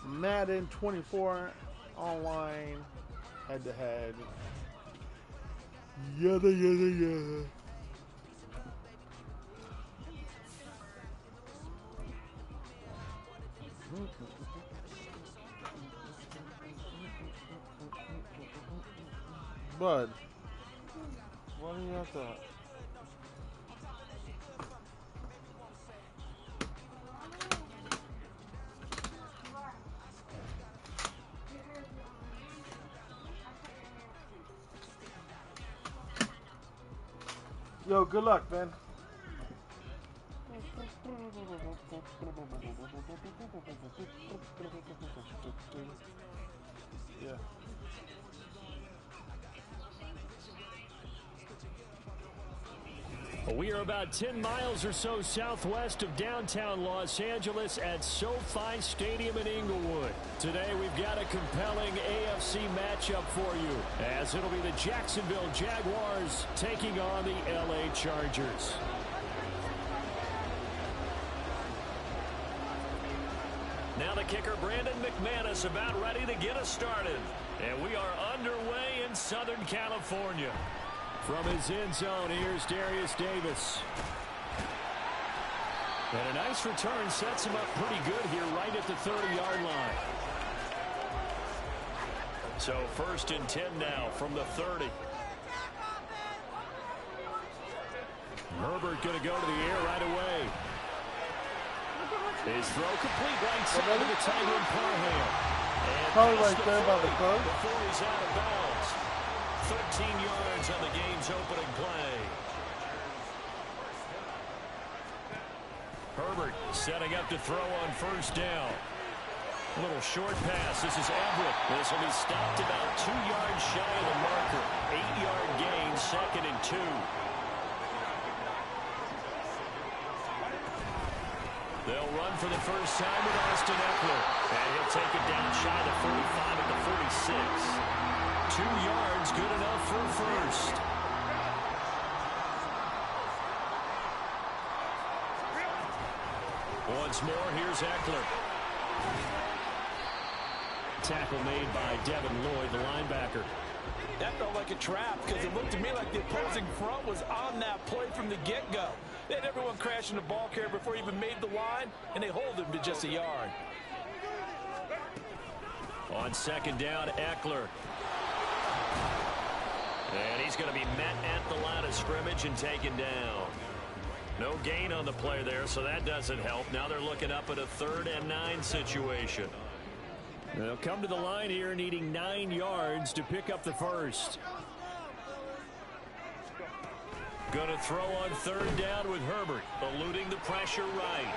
Madden 24 online head-to-head. Yada yada yada. Bud, why do you have to? Yo, good luck, man. Yeah. We are about 10 miles or so southwest of downtown Los Angeles at SoFi Stadium in Inglewood. Today we've got a compelling AFC matchup for you, as it'll be the Jacksonville Jaguars taking on the LA Chargers. Now the kicker, Brandon McManus, about ready to get us started. And we are underway in Southern California. From his end zone, here's Darius Davis. And a nice return sets him up pretty good here right at the 30-yard line. So 1st and 10 now from the 30. Herbert going to go to the air right away. His throw complete right side to the tight end Parham. Probably right there by the coach. Before he's out of bounds. 13 yards on the game's opening play. Herbert setting up to throw on 1st down. A little short pass. This is Everett. This will be stopped about 2 yards shy of the marker. 8-yard gain, 2nd and 2. They'll run for the first time with Austin Eckler. And he'll take it down shy of the 45 at the 46. 2 yards, good enough for a first. Once more, here's Eckler. Tackle made by Devin Lloyd, the linebacker. That felt like a trap because it looked to me like the opposing front was on that play from the get-go. They had everyone crashing the ball carrier before he even made the line, and they hold him to just a yard. On 2nd down, Eckler. And he's going to be met at the line of scrimmage and taken down. No gain on the play there, so that doesn't help. Now they're looking up at a 3rd and 9 situation. They'll come to the line here needing 9 yards to pick up the first. Going to throw on 3rd down with Herbert, eluding the pressure right.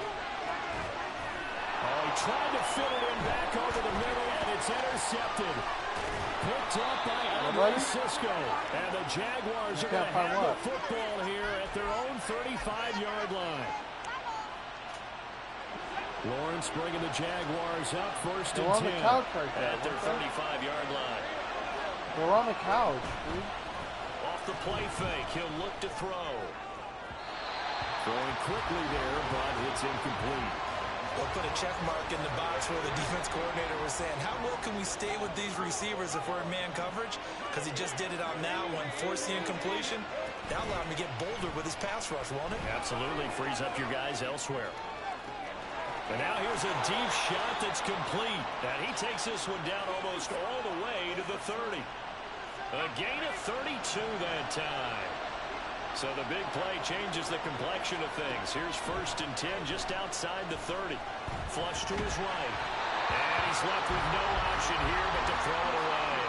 Oh, he tried to fit it in back over the middle, and it's intercepted. Picked up by Alvin Cisco. And the Jaguars are going to have the football here at their own 35-yard line. Lawrence bringing the Jaguars up 1st and 10 on the couch right there. At their 35-yard line. They're on the couch, dude. Off the play fake, he'll look to throw. Throwing quickly there, but it's incomplete. They'll put a check mark in the box where the defense coordinator was saying, how well can we stay with these receivers if we're in man coverage? Because he just did it on that one, forced the incompletion. That'll allow him to get bolder with his pass rush, won't it? Absolutely, frees up your guys elsewhere. And now here's a deep shot that's complete. And he takes this one down almost all the way to the 30. A gain of 32 that time. So the big play changes the complexion of things. Here's 1st and 10 just outside the 30. Flush to his right. And he's left with no option here but to throw it away.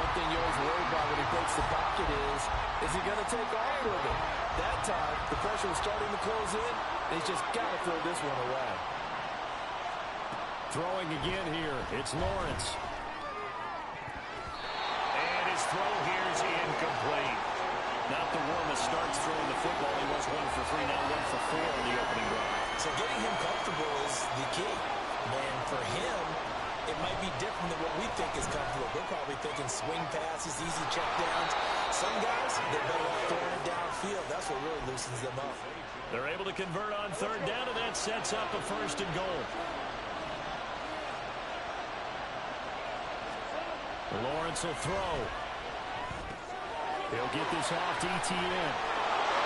One thing you always worry about when he breaks the pocket is he going to take off with it? That time, the pressure was starting to close in. He's just got to throw this one away. Throwing again here. It's Lawrence. And his throw here is incomplete. Not the warmest starts throwing the football. He was 1 for 3, now 1 for 4 in the opening drive. So getting him comfortable is the key. And for him, it might be different than what we think is comfortable. They're probably thinking swing passes, easy checkdowns. Some guys, they're better off throwing it downfield. That's what really loosens them up. They're able to convert on 3rd down, and that sets up a 1st and goal. Lawrence will throw. He'll get this off to Etienne.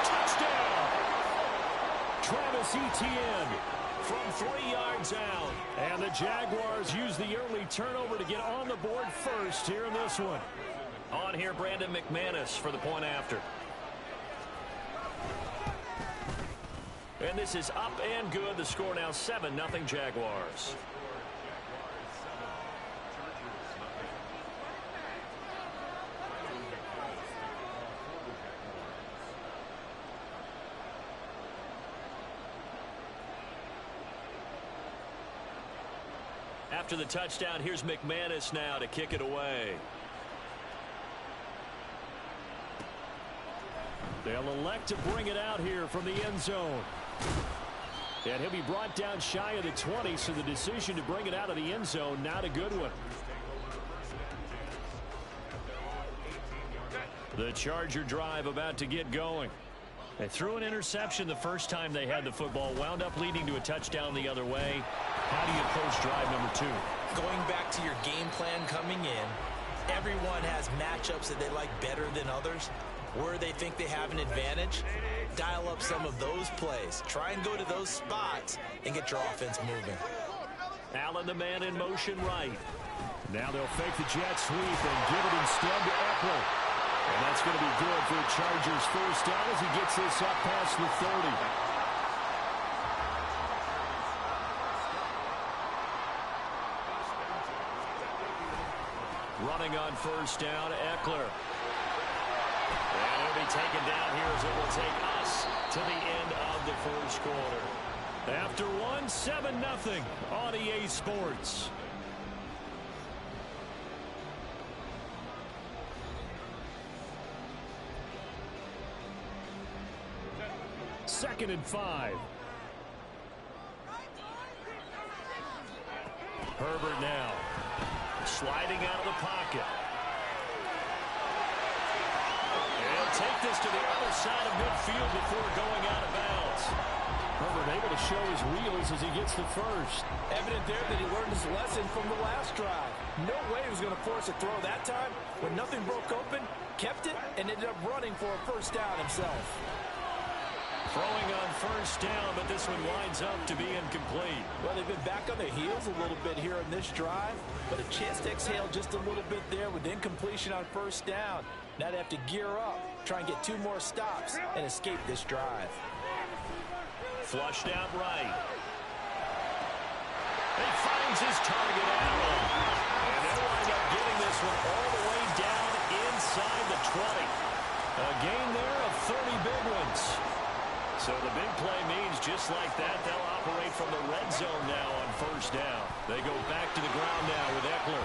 Touchdown! Travis Etienne from 3 yards out. And the Jaguars use the early turnover to get on the board first here in this one. On here, Brandon McManus for the point after. And this is up and good. The score now 7-0 Jaguars. After the touchdown, here's McManus now to kick it away. They'll elect to bring it out here from the end zone. And he'll be brought down shy of the 20, so the decision to bring it out of the end zone, not a good one. The Charger drive about to get going. They threw an interception the first time they had the football, wound up leading to a touchdown the other way. How do you approach drive number 2? Going back to your game plan coming in, everyone has matchups that they like better than others. Where they think they have an advantage, dial up some of those plays. Try and go to those spots and get your offense moving. Allen, the man in motion right. Now they'll fake the jet sweep and give it instead to Eckler. And that's going to be good for the Chargers' first down as he gets this up past the 30. Running on first down, Eckler. And he'll be taken down here as it will take us to the end of the first quarter. After one, 7-0 on EA Sports. Second and 5. Herbert now. Sliding out of the pocket. And he'll take this to the other side of midfield before going out of bounds. Herbert able to show his wheels as he gets the first. Evident there that he learned his lesson from the last drive. No way he was going to force a throw that time. When nothing broke open, kept it, and ended up running for a first down himself. Throwing on first down, but this one winds up to be incomplete. Well, they've been back on their heels a little bit here in this drive, but a chance to exhale just a little bit there with incompletion on first down. Now they have to gear up, try and get 2 more stops, and escape this drive. Flushed out right. He finds his target, Allen. And they'll wind up getting this one all the way down inside the 20. A gain there of 30 big ones. So the big play means just like that, they'll operate from the red zone now on first down. They go back to the ground now with Eckler.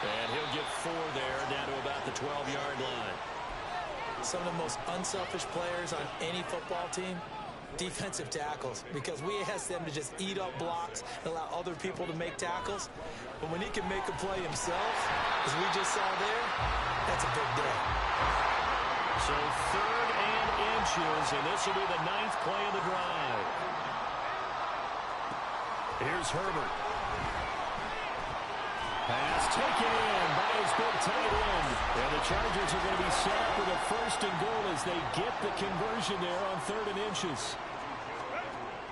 And he'll get 4 there, down to about the 12-yard line. Some of the most unselfish players on any football team, defensive tackles, because we ask them to just eat up blocks and allow other people to make tackles. But when he can make a play himself, as we just saw there, that's a big day. So 3rd and inches, and this will be the 9th play of the drive. Here's Herbert. Pass taken in by his big tight end. And the Chargers are going to be set up with a 1st and goal as they get the conversion there on 3rd and inches.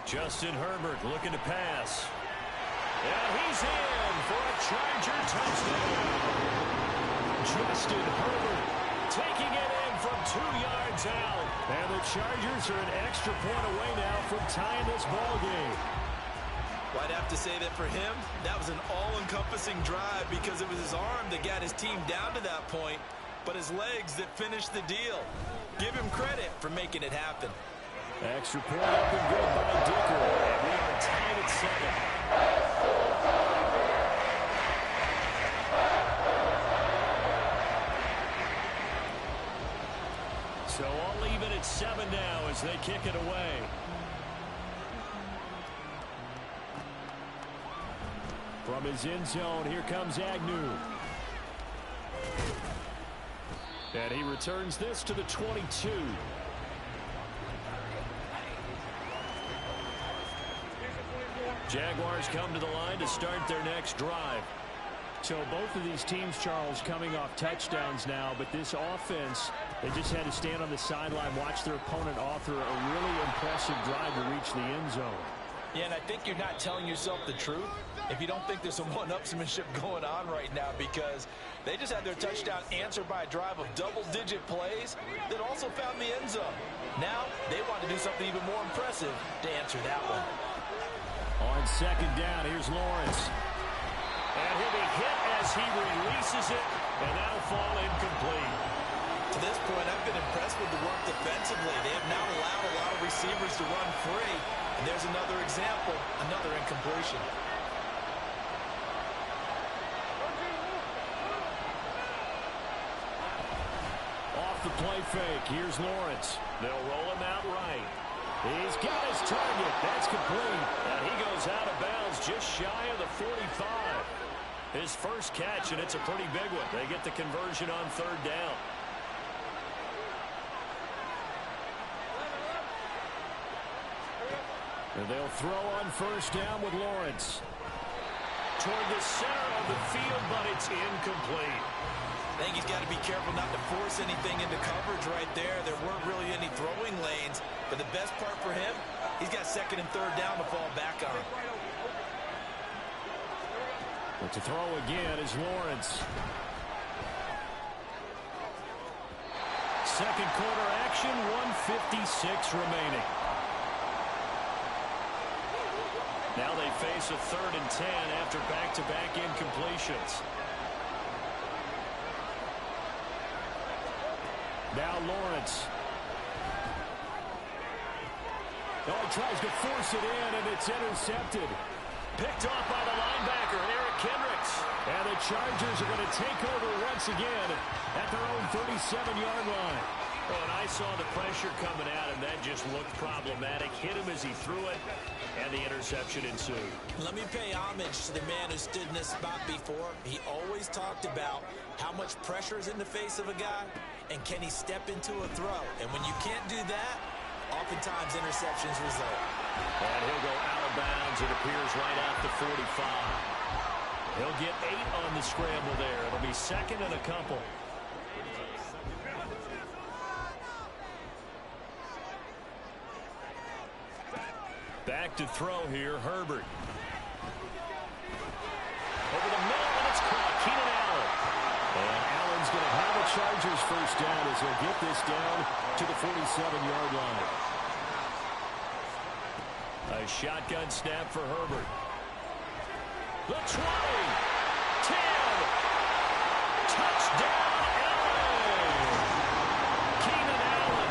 Justin Herbert looking to pass. And he's in for a Charger touchdown. Justin Herbert taking it in from 2 yards out. And the Chargers are an extra point away now from tying this ball game. Well, I'd have to say that for him, that was an all-encompassing drive because it was his arm that got his team down to that point, but his legs that finished the deal. Give him credit for making it happen. Extra point up and good by Dicker. And we are tied at 7. So all even at 7 now as they kick it away. From his end zone, here comes Agnew. And he returns this to the 22. Jaguars come to the line to start their next drive. So both of these teams, Charles, coming off touchdowns now, but this offense, they just had to stand on the sideline, watch their opponent author a really impressive drive to reach the end zone. Yeah, and I think you're not telling yourself the truth if you don't think there's some one-upsmanship going on right now, because they just had their touchdown answered by a drive of double-digit plays that also found the end zone. Now they want to do something even more impressive to answer that one. On second down, here's Lawrence. And he'll be hit as he releases it, and that'll fall incomplete. To this point, I've been impressed with the work defensively. They have not allowed a lot of receivers to run free. And there's another example, another incompletion. Off the play fake, here's Lawrence. They'll roll him out right. He's got his target. That's complete. And he goes out of bounds just shy of the 45. His first catch, and it's a pretty big one. They get the conversion on third down. And they'll throw on first down with Lawrence. Toward the center of the field, but it's incomplete. I think he's got to be careful not to force anything into coverage right there. There weren't really any throwing lanes, but the best part for him, he's got second and third down to fall back on. But to throw again is Lawrence. Second quarter action, 1:56 remaining. Now they face a 3rd and 10 after back-to-back incompletions. Now Lawrence. Oh, he tries to force it in, and it's intercepted. Picked off by the linebacker, Eric Kendricks. And the Chargers are going to take over once again at their own 37-yard line. Oh, and I saw the pressure coming at him. That just looked problematic. Hit him as he threw it, and the interception ensued. Let me pay homage to the man who stood in this spot before. He always talked about how much pressure is in the face of a guy, and can he step into a throw. And when you can't do that, oftentimes interceptions result. And he'll go out of bounds. It appears right off the 45. He'll get 8 on the scramble there. It'll be second and a couple. Back to throw here, Herbert. Over the middle, and it's caught. Keenan Allen. And Allen's going to have a Chargers first down as he'll get this down to the 47-yard line. A shotgun snap for Herbert. The 20. 10. Touchdown, Allen. Keenan Allen,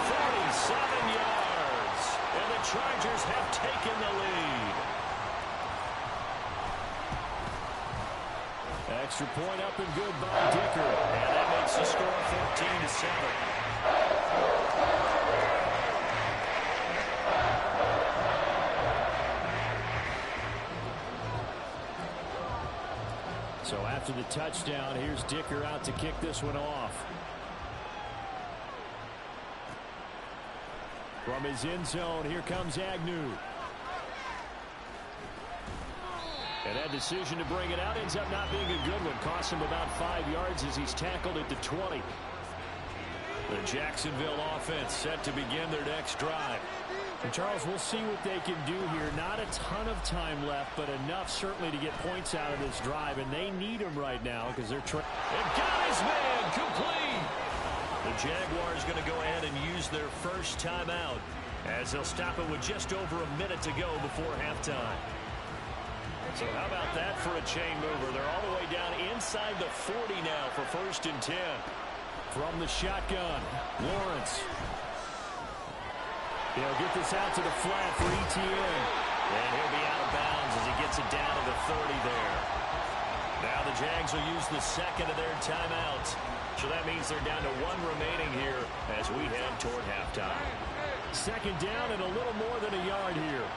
47 yards. And the Chargers have taken the lead. Extra point up and good by Dicker. And that makes the score 14-7. So after the touchdown, here's Dicker out to kick this one off. From his end zone, here comes Agnew. And that decision to bring it out ends up not being a good one. Costs him about 5 yards as he's tackled at the 20. The Jacksonville offense set to begin their next drive. And Charles, we'll see what they can do here. Not a ton of time left, but enough certainly to get points out of this drive. And they need him right now because they're trying. And got his man complete. The Jaguars going to go ahead and use their first timeout as they'll stop it with just over a minute to go before halftime. So how about that for a chain mover? They're all the way down inside the 40 now for 1st and 10. From the shotgun, Lawrence. He'll get this out to the flat for ETN. And he'll be out of bounds as he gets it down to the 30 there. Now the Jags will use the second of their timeouts. So that means they're down to 1 remaining here as we head toward halftime. Second down and a little more than a yard here.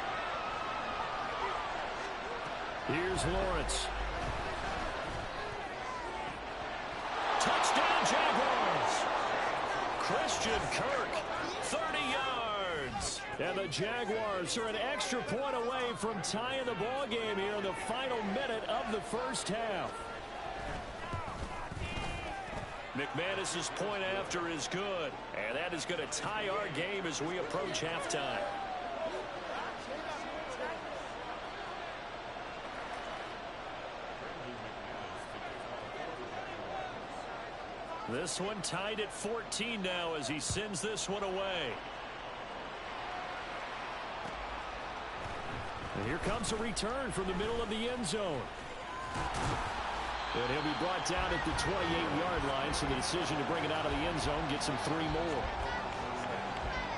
Here's Lawrence. Touchdown, Jaguars! Christian Kirk, 30 yards. And the Jaguars are an extra point away from tying the ball game here in the final minute of the first half. McManus's point after is good. And that is going to tie our game as we approach halftime. This one tied at 14 now as he sends this one away. And here comes a return from the middle of the end zone. And he'll be brought down at the 28-yard line, so the decision to bring it out of the end zone gets him 3 more.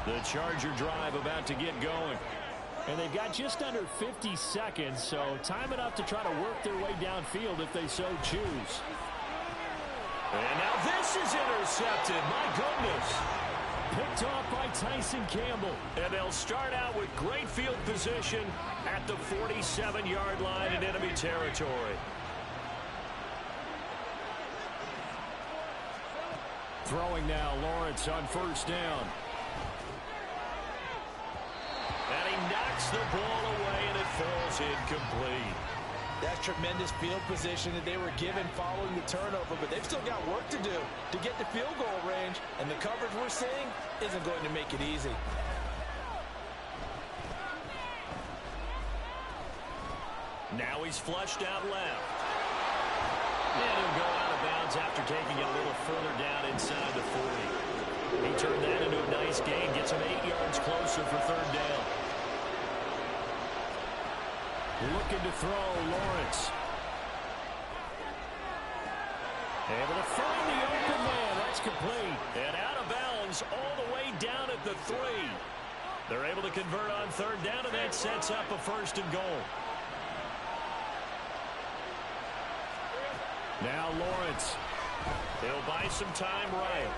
The Charger drive about to get going. And they've got just under 50 seconds, so time enough to try to work their way downfield if they so choose. And now this is intercepted. My goodness. Picked off by Tyson Campbell. And they'll start out with great field position at the 47-yard line in enemy territory. Throwing now, Lawrence on first down. And he knocks the ball away, and it falls incomplete. That's tremendous field position that they were given following the turnover, but they've still got work to do to get to field goal range, and the coverage we're seeing isn't going to make it easy. Now he's flushed out left. And he'll go out of bounds after taking it a little further down inside the 40. He turned that into a nice gain, gets him 8 yards closer for third down. Looking to throw, Lawrence. Able to find the open man. That's complete. And out of bounds all the way down at the 3. They're able to convert on third down, and that sets up a first and goal. Now Lawrence. He'll buy some time right.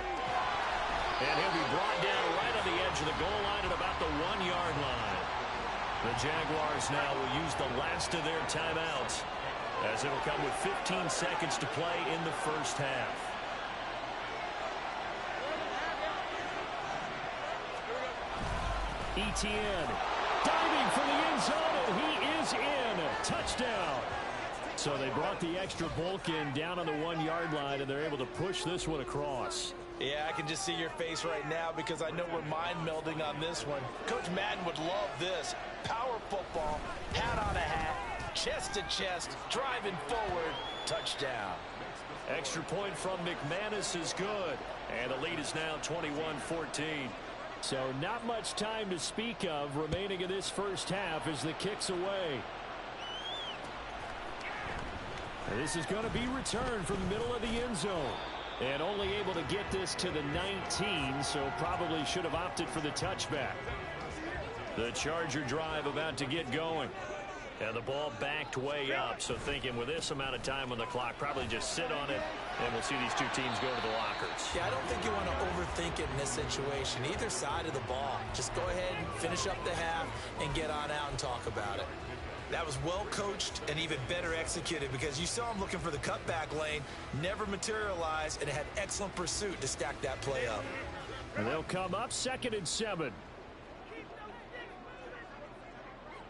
And he'll be brought down right on the edge of the goal line at about the 1-yard line. The Jaguars now will use the last of their timeouts, as it'll come with 15 seconds to play in the first half. Etienne diving for the end zone, and he is in. Touchdown. So they brought the extra bulk in down on the 1-yard line, and they're able to push this one across. Yeah, I can just see your face right now because I know we're mind melding on this one. Coach Madden would love this. Power football, hat on a hat, chest to chest, driving forward, touchdown. Extra point from McManus is good. And the lead is now 21-14. So not much time to speak of remaining in this first half as the kick's away. This is going to be returned from the middle of the end zone. And only able to get this to the 19, so probably should have opted for the touchback. The Charger drive about to get going. And the ball backed way up, so thinking with this amount of time on the clock, probably just sit on it, and we'll see these two teams go to the lockers. Yeah, I don't think you want to overthink it in this situation. Either side of the ball. Just go ahead and finish up the half and get on out and talk about it. That was well coached and even better executed because you saw him looking for the cutback lane, never materialized, and had excellent pursuit to stack that play up. And they'll come up 2nd and 7.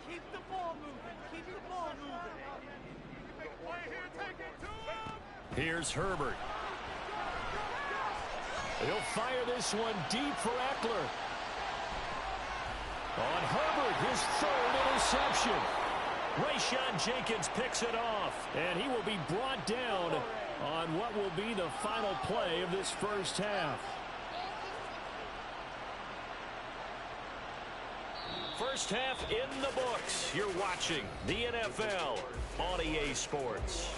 Keep the ball moving. Keep the ball moving. Play here, take it to him. Here's Herbert. He'll fire this one deep for Eckler. On Herbert, his 3rd interception. Rayshawn Jenkins picks it off. And he will be brought down on what will be the final play of this first half. First half in the books. You're watching the NFL on EA Sports.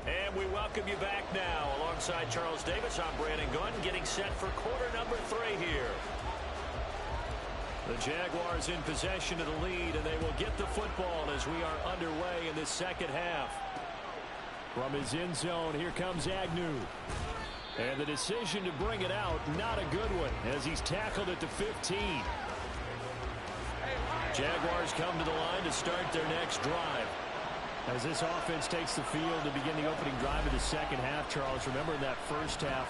And we welcome you back now. Alongside Charles Davis, I'm Brandon Gunn, getting set for quarter number 3 here. The Jaguars in possession of the lead, and they will get the football as we are underway in this second half. From his end zone, here comes Agnew. And the decision to bring it out, not a good one, as he's tackled at the 15. Jaguars come to the line to start their next drive. As this offense takes the field to begin the opening drive of the second half, Charles, remember in that first half,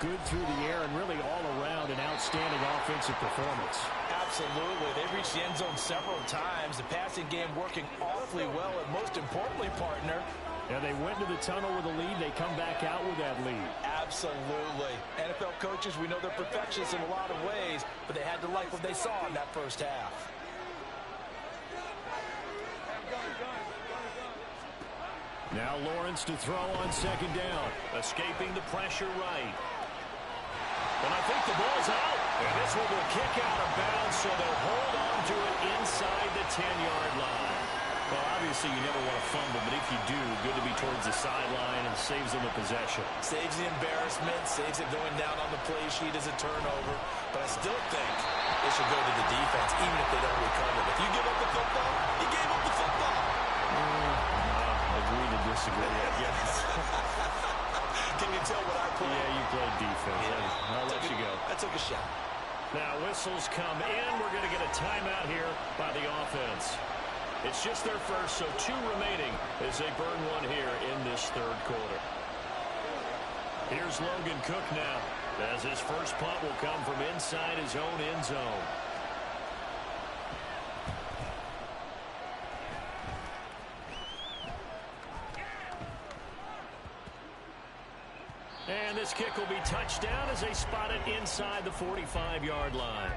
good through the air and really all around an outstanding offensive performance. Absolutely. They've reached the end zone several times. The passing game working awfully well, and most importantly, partner, and they went to the tunnel with a lead. They come back out with that lead. Absolutely. NFL coaches, we know they're perfectionists in a lot of ways, but they had to like what they saw in that first half. Now Lawrence to throw on second down. Escaping the pressure right. And I think the ball's out. And this one will kick out of bounds, so they'll hold on to it inside the 10-yard line. Well, obviously you never want to fumble, but if you do, good to be towards the sideline and saves them the possession. Saves the embarrassment, saves it going down on the play sheet as a turnover. But I still think it should go to the defense, even if they don't recover. If you give up the football, you gave up the football. Agree to disagree, I guess. Can you tell what I played? Yeah, you played defense. Yeah. I'll let you go. I took a shot. Now whistles come in. We're going to get a timeout here by the offense. It's just their first, so 2 remaining as they burn one here in this third quarter. Here's Logan Cook now, as his first punt will come from inside his own end zone. And this kick will be touchdown as they spot it inside the 45-yard line.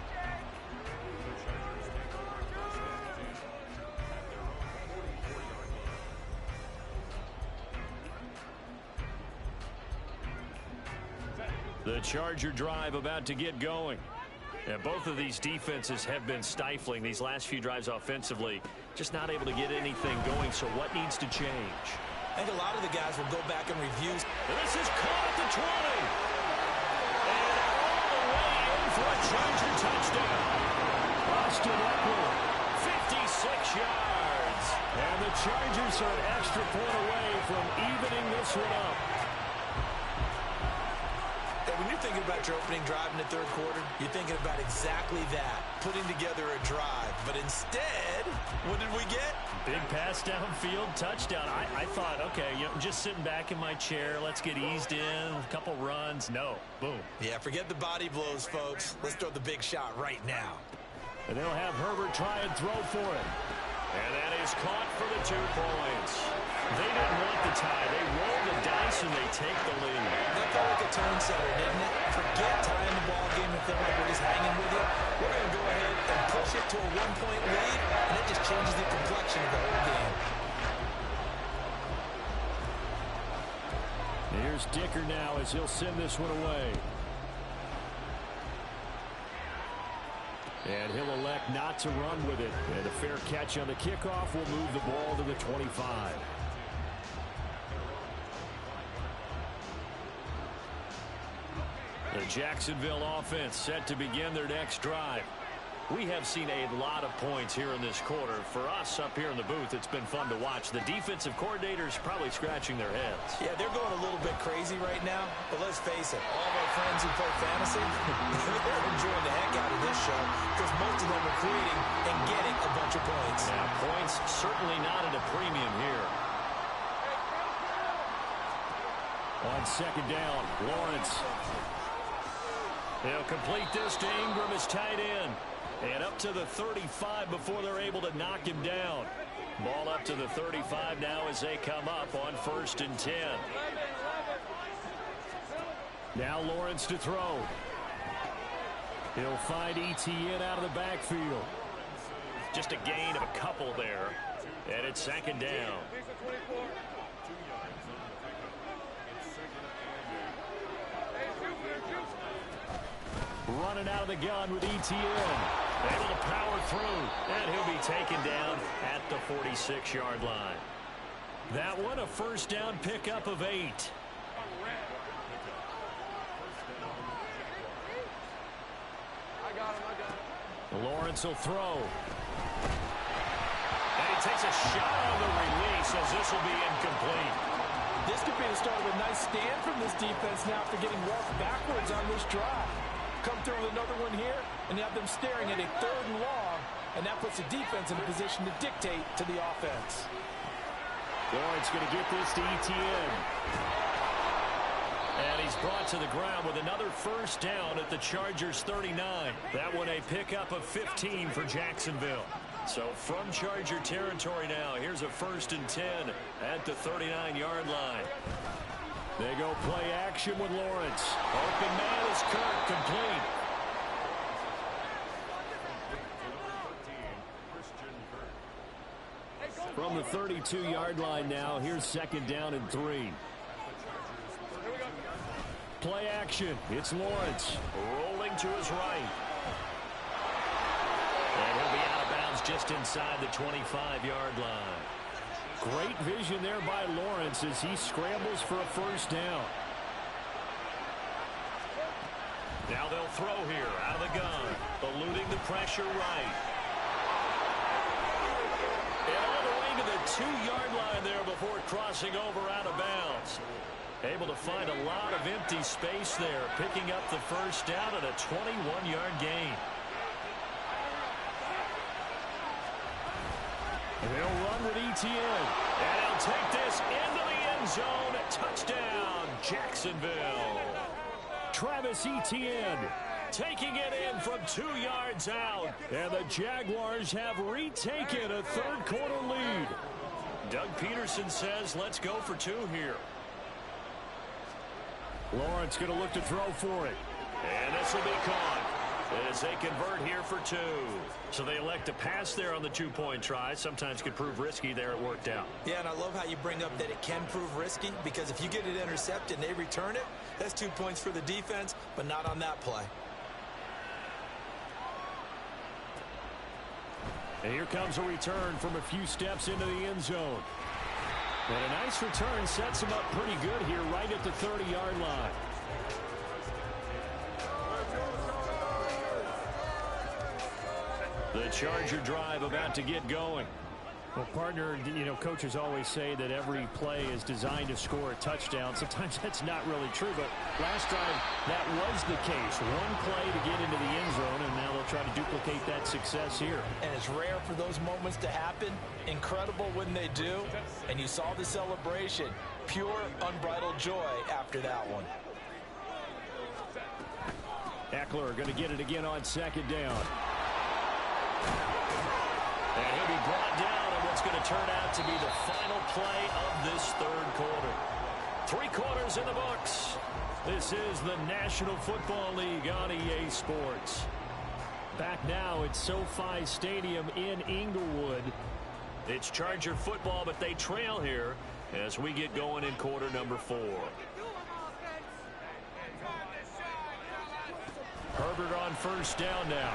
The Charger drive about to get going. And both of these defenses have been stifling these last few drives offensively. Just not able to get anything going, so what needs to change? I think a lot of the guys will go back and review. And this is caught at the 20. And all the way in for a Charger touchdown. Austin Eckler, 56 yards. and the Chargers are an extra point away from evening this one up. When you're thinking about your opening drive in the third quarter, you're thinking about exactly that, putting together a drive. But instead, what did we get? Big pass downfield, touchdown. I thought, okay, just sitting back in my chair, let's get eased in, a couple runs. No, boom. Yeah, forget the body blows, folks. Let's throw the big shot right now. And they'll have Herbert try and throw for it. And that is caught for the 2 points. They didn't want the tie. They rolled the dice and they take the lead. That felt like a tone setter, didn't it? Forget tying the ball game and feeling like we're just hanging with you. We're going to go ahead and push it to a 1-point lead, and it just changes the complexion of the whole game. Here's Dicker now as he'll send this one away. And he'll elect not to run with it. And a fair catch on the kickoff will move the ball to the 25. The Jacksonville offense set to begin their next drive. We have seen a lot of points here in this quarter. For us up here in the booth, it's been fun to watch. The defensive coordinators probably scratching their heads. Yeah, they're going a little bit crazy right now. But let's face it, all of our friends who play fantasy, they're enjoying the heck out of this show because most of them are creating and getting a bunch of points. Now, points certainly not at a premium here. On second down, Lawrence. They'll complete this to Ingram as tight end. And up to the 35 before they're able to knock him down. Ball up to the 35 now as they come up on 1st and 10. Now Lawrence to throw. He'll find ETN out of the backfield. Just a gain of a couple there. And it's 2nd down. Running out of the gun with ETN. Able to power through, and he'll be taken down at the 46-yard line. That one a first down pickup of 8. I got him. Lawrence will throw. And he takes a shot on the release as this will be incomplete. This could be the start of a nice stand from this defense now after getting walked backwards on this drive. Come through with another one here, and you have them staring at a 3rd and long, and that puts the defense in a position to dictate to the offense. Lawrence going to get this to ETN. And he's brought to the ground with another first down at the Chargers' 39. That one a pickup of 15 for Jacksonville. So from Charger territory now, here's a 1st and 10 at the 39-yard line. They go play action with Lawrence. Open man is Kirk, complete. From the 32-yard line now, here's 2nd down and 3. Play action. It's Lawrence rolling to his right. And he'll be out of bounds just inside the 25-yard line. Great vision there by Lawrence as he scrambles for a first down. Now they'll throw here out of the gun, eluding the pressure right. And all the way to the 2-yard line there before crossing over out of bounds. Able to find a lot of empty space there, picking up the first down at a 21-yard gain. They'll run with Etienne. And he'll take this into the end zone. Touchdown, Jacksonville. Travis Etienne taking it in from 2 yards out. And the Jaguars have retaken a third-quarter lead. Doug Peterson says, let's go for 2 here. Lawrence going to look to throw for it. And this will be caught as they convert here for 2. So they elect to pass there on the 2-point try. Sometimes could prove risky there. It worked out. Yeah, and I love how you bring up that it can prove risky, because if you get it intercepted and they return it, that's 2 points for the defense, but not on that play. And here comes a return from a few steps into the end zone. And a nice return sets him up pretty good here right at the 30-yard line. The Charger drive about to get going. Well, partner, you know, coaches always say that every play is designed to score a touchdown. Sometimes that's not really true, but last drive, that was the case. One play to get into the end zone, and now they'll try to duplicate that success here. And it's rare for those moments to happen. Incredible when they do. And you saw the celebration. Pure, unbridled joy after that one. Eckler going to get it again on 2nd down. And he'll be brought down on what's going to turn out to be the final play of this third quarter. 3 quarters in the books. This is the National Football League on EA Sports. Back now at SoFi Stadium in Inglewood. It's Charger football, but they trail here as we get going in quarter number 4. Herbert on first down now.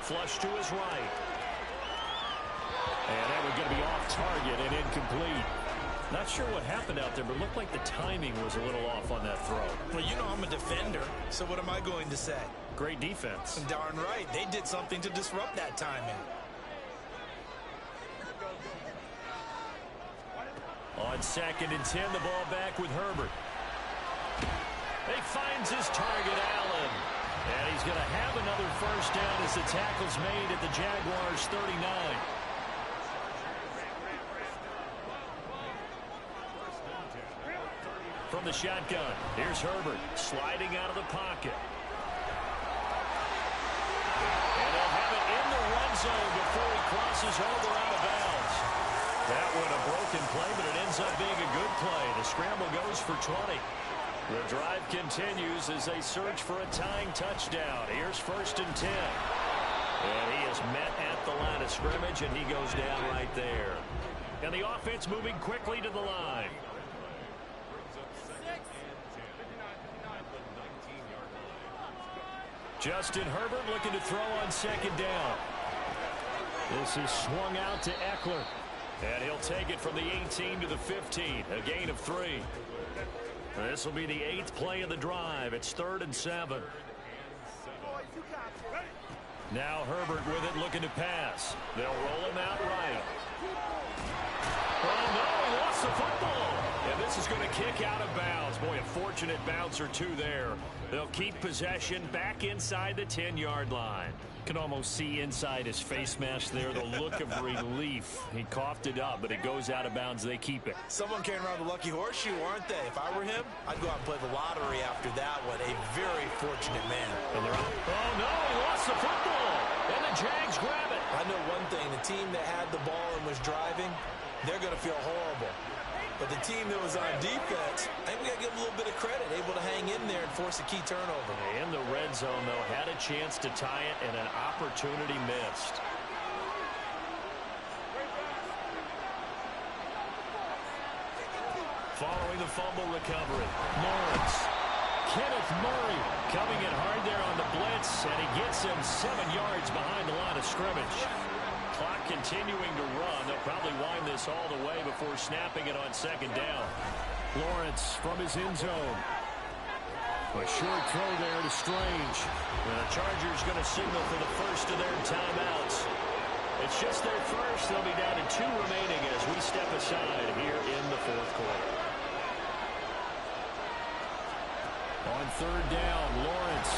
Flush to his right. And that was going to be off target and incomplete. Not sure what happened out there, but it looked like the timing was a little off on that throw. Well, you know I'm a defender, so what am I going to say? Great defense. Darn right. They did something to disrupt that timing. On 2nd and 10, the ball back with Herbert. He finds his target, Allen. And he's going to have another first down as the tackle's made at the Jaguars' 39. From the shotgun, here's Herbert sliding out of the pocket. And they'll have it in the red zone before he crosses over out of bounds. That one a broken play, but it ends up being a good play. The scramble goes for 20. The drive continues as they search for a tying touchdown. Here's 1st and 10. And he is met at the line of scrimmage, and he goes down right there. And the offense moving quickly to the line. Justin Herbert looking to throw on 2nd down. This is swung out to Eckler. And he'll take it from the 18 to the 15. A gain of 3. This will be the 8th play of the drive. It's 3rd and 7. Now Herbert with it, looking to pass. They'll roll him out right. Oh, no, he lost the football. And this is going to kick out of bounds. Boy, a fortunate bounce or two there. They'll keep possession back inside the 10-yard line. Can almost see inside his face mask there the look of relief. He coughed it up, but it goes out of bounds. They keep it. Someone came around the lucky horseshoe, aren't they? If I were him, I'd go out and play the lottery after that one. A very fortunate man. And they're out. Oh, no, he lost the football. And the Jags grab it. I know one thing. The team that had the ball and was driving, they're going to feel horrible. But the team that was on defense, I think we got to give them a little bit of credit, able to hang in there and force a key turnover. In the red zone, though, had a chance to tie it, and an opportunity missed. Following the fumble recovery, Lawrence. Kenneth Murray coming in hard there on the blitz, and he gets him 7 yards behind the line of scrimmage. Clock continuing to run. They'll probably wind this all the way before snapping it on second down. Lawrence from his end zone. A short throw there to Strange. And the Chargers going to signal for the first of their timeouts. It's just their first. They'll be down to 2 remaining as we step aside here in the fourth quarter. On third down, Lawrence.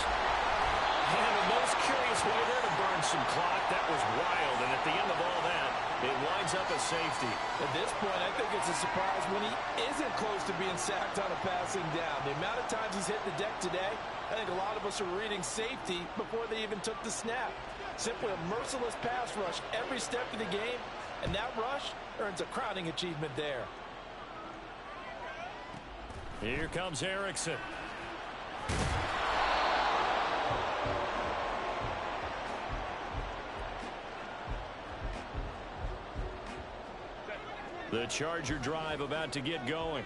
And the most curious way there to burn some clock. That was wild. And at the end of all that, it winds up a safety. At this point, I think it's a surprise when he isn't close to being sacked on a passing down. The amount of times he's hit the deck today, I think a lot of us are reading safety before they even took the snap. Simply a merciless pass rush every step of the game, and that rush earns a crowning achievement there. Here comes Erickson. The Charger drive about to get going.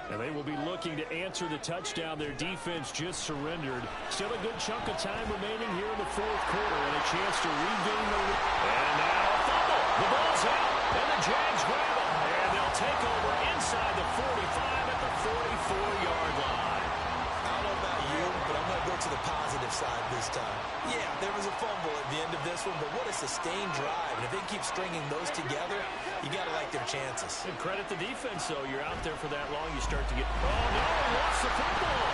And they will be looking to answer the touchdown their defense just surrendered. Still a good chunk of time remaining here in the fourth quarter and a chance to regain the lead. And now a fumble. The ball's out, and the Jags grab it. And they'll take over inside the 45 at the 44-yard line. I don't know about you, but I'm going to go to the positive side this time. Yeah, there was a fumble at the end of this one, but what a sustained drive. And if they keep stringing those together, you got to like their chances. And credit the defense, though. You're out there for that long, you start to get... Oh, no, he lost the football.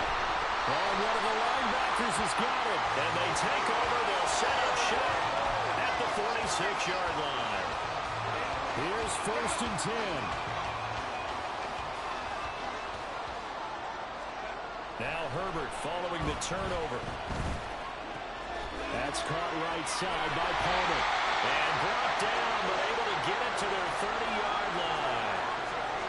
And one of the linebackers has got it. And they take over. They'll set up shop at the 46-yard line. Here's first and 10. Now Herbert following the turnover. That's caught right side by Palmer. And brought down, but able to get it to their 30-yard line.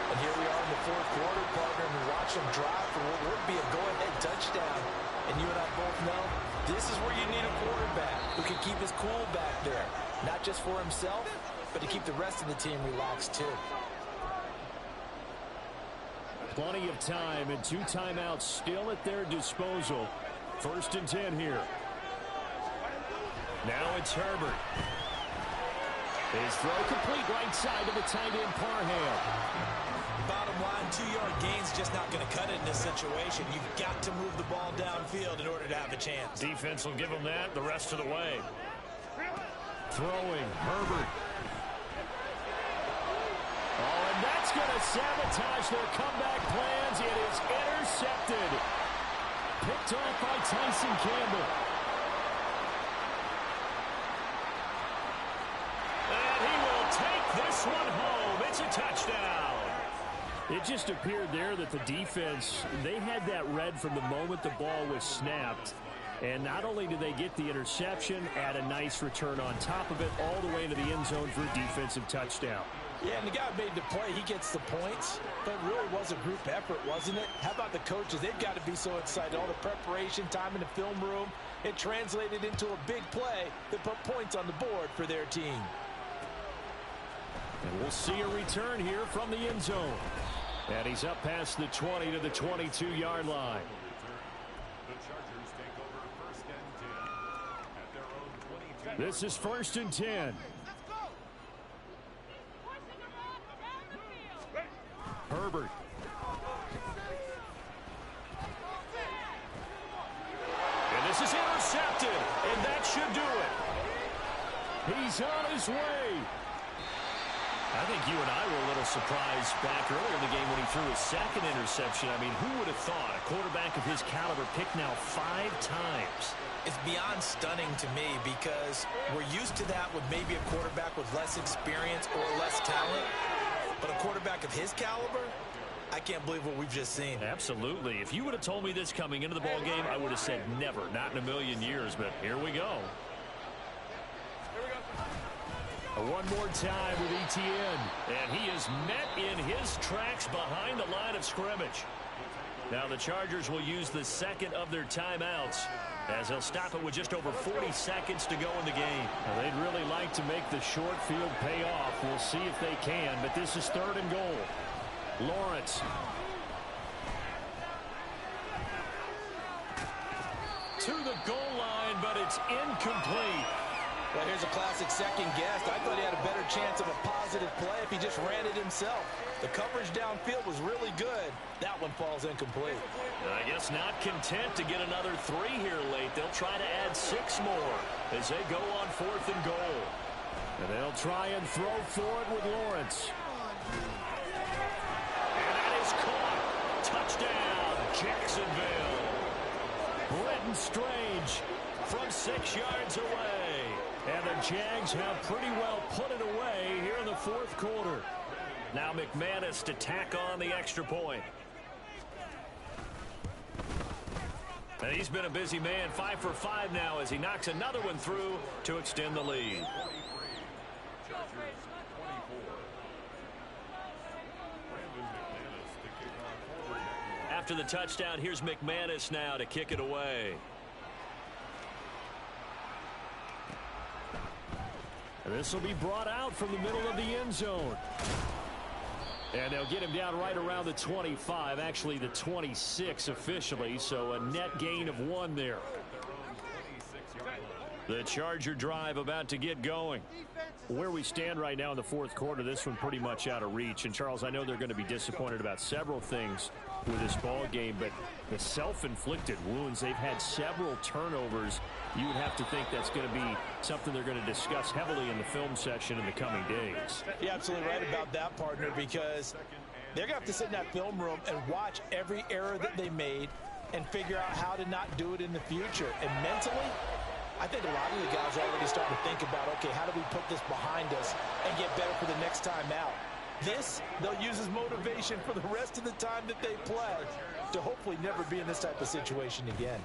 And here we are in the fourth quarter, partner, and we watch them drive for what would be a go-ahead touchdown. And you and I both know this is where you need a quarterback who can keep his cool back there. Not just for himself, but to keep the rest of the team relaxed too. Plenty of time and 2 timeouts still at their disposal. First and 10 here. Now it's Herbert. His throw complete right side to the tight end Parham. Bottom line, 2-yard gain's just not going to cut it in this situation. You've got to move the ball downfield in order to have a chance. Defense will give them that the rest of the way. Throwing, Herbert. Oh, and that's going to sabotage their comeback plans. It is intercepted. Picked off by Tyson Campbell. And he will take this one home. It's a touchdown. It just appeared there that the defense, they had that read from the moment the ball was snapped. And not only did they get the interception, add a nice return on top of it, all the way into the end zone for a defensive touchdown. Yeah, and the guy made the play. He gets the points. But it really was a group effort, wasn't it? How about the coaches? They've got to be so excited. All the preparation, time in the film room. It translated into a big play that put points on the board for their team. And we'll see a return here from the end zone. And he's up past the 20 to the 22-yard line. This is first and 10. Herbert. And this is intercepted. And that should do it. He's on his way. I think you and I were a little surprised back earlier in the game when he threw his second interception. I mean, who would have thought a quarterback of his caliber picked now 5 times? It's beyond stunning to me because we're used to that with maybe a quarterback with less experience or less talent. But a quarterback of his caliber, I can't believe what we've just seen. Absolutely. If you would have told me this coming into the ball game, I would have said never, not in a million years. But here we go. One more time with ETN. And he is met in his tracks behind the line of scrimmage. Now the Chargers will use the second of their timeouts as they'll stop it with just over 40 seconds to go in the game. Now, they'd really like to make the short field pay off. We'll see if they can, but this is 3rd and goal. Lawrence. To the goal line, but it's incomplete. Well, here's a classic second guess. I thought he had a better chance of a positive play if he just ran it himself. The coverage downfield was really good. That one falls incomplete. I guess not content to get another 3 here late. They'll try to add 6 more as they go on 4th and goal. And they'll try and throw for it with Lawrence. And that is caught. Touchdown, Jacksonville. Brenton Strange from 6 yards away. And the Jags have pretty well put it away here in the 4th quarter. Now McManus to tack on the extra point. And he's been a busy man, 5 for 5 now as he knocks another one through to extend the lead. After the touchdown, here's McManus now to kick it away. And this will be brought out from the middle of the end zone. And they'll get him down right around the 25, actually the 26 officially, so a net gain of 1 there. The Charger drive about to get going. Where we stand right now in the 4th quarter, this one pretty much out of reach. And, Charles, I know they're going to be disappointed about several things with this ball game, but the self-inflicted wounds, they've had several turnovers. You would have to think that's going to be something they're going to discuss heavily in the film section in the coming days. You're absolutely right about that, partner, because they're going to have to sit in that film room and watch every error that they made and figure out how to not do it in the future. And mentally, I think a lot of the guys are already starting to think about, okay, how do we put this behind us and get better for the next time out? This, they'll use as motivation for the rest of the time that they play to hopefully never be in this type of situation again.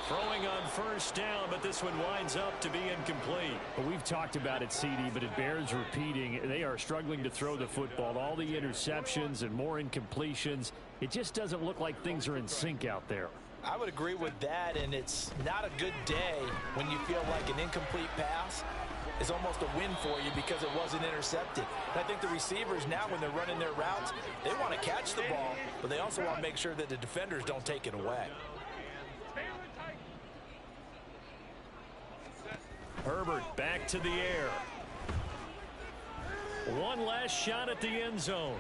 Throwing on 1st down, but this one winds up to be incomplete. Well, we've talked about it, CD, but it bears repeating. They are struggling to throw the football. All the interceptions and more incompletions. It just doesn't look like things are in sync out there. I would agree with that, and it's not a good day when you feel like an incomplete pass is almost a win for you because it wasn't intercepted. And I think the receivers now, when they're running their routes, they want to catch the ball, but they also want to make sure that the defenders don't take it away. Herbert back to the air. One last shot at the end zone.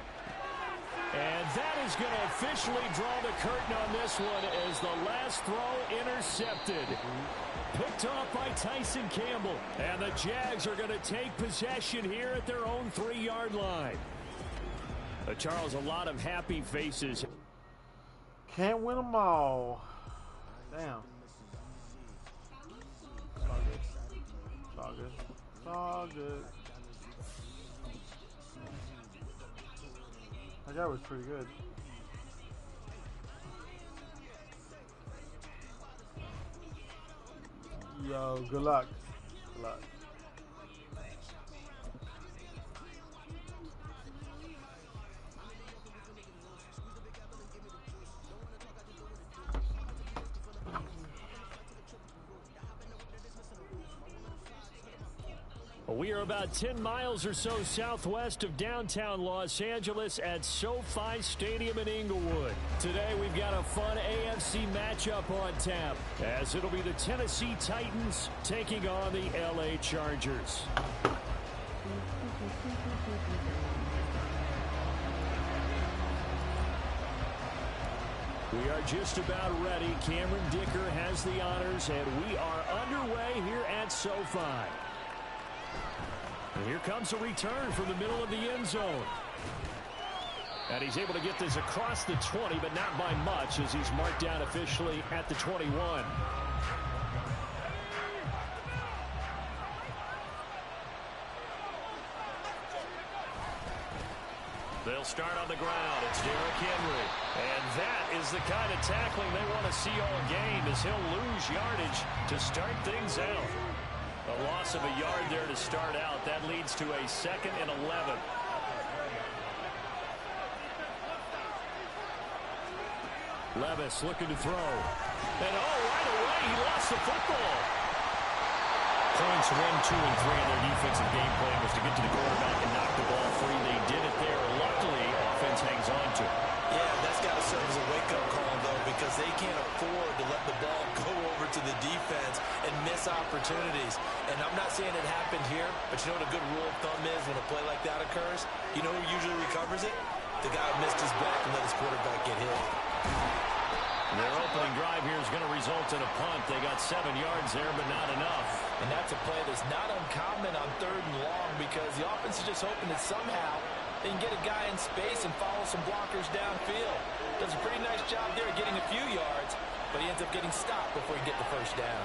And that is going to officially draw the curtain on this one as the last throw intercepted. Picked off by Tyson Campbell. And the Jags are going to take possession here at their own 3-yard line. Charles, a lot of happy faces. Can't win them all. Damn. It's all good. It's all good. That guy was pretty good. Yo, good luck. Good luck. We are about 10 miles or so southwest of downtown Los Angeles at SoFi Stadium in Inglewood. Today we've got a fun AFC matchup on tap as it'll be the Tennessee Titans taking on the LA Chargers. We are just about ready. Cameron Dicker has has the honors, and we are underway here at SoFi. And here comes a return from the middle of the end zone. And he's able to get this across the 20, but not by much, as he's marked down officially at the 21. They'll start on the ground. It's Derrick Henry. And that is the kind of tackling they want to see all game, as he'll lose yardage to start things out. A loss of a yard there to start out. That leads to a 2nd and 11. Levis looking to throw. And right away, he lost the football. Points 1, 2, and 3 in their defensive game plan was to get to the quarterback and knock the ball free. They did it there. Luckily, offense hangs on to it. Yeah, that's got to serve as a wake-up call, though, because they can't afford to let the ball go over to the defense and miss opportunities. And I'm not saying it happened here, but you know what a good rule of thumb is when a play like that occurs? You know who usually recovers it? The guy who missed his back and let his quarterback get hit. Their opening drive here is going to result in a punt. They got 7 yards there, but not enough. And that's a play that's not uncommon on 3rd and long, because the offense is just hoping that somehow they can get a guy in space and follow some blockers downfield. Does a pretty nice job there getting a few yards, but he ends up getting stopped before he gets the first down.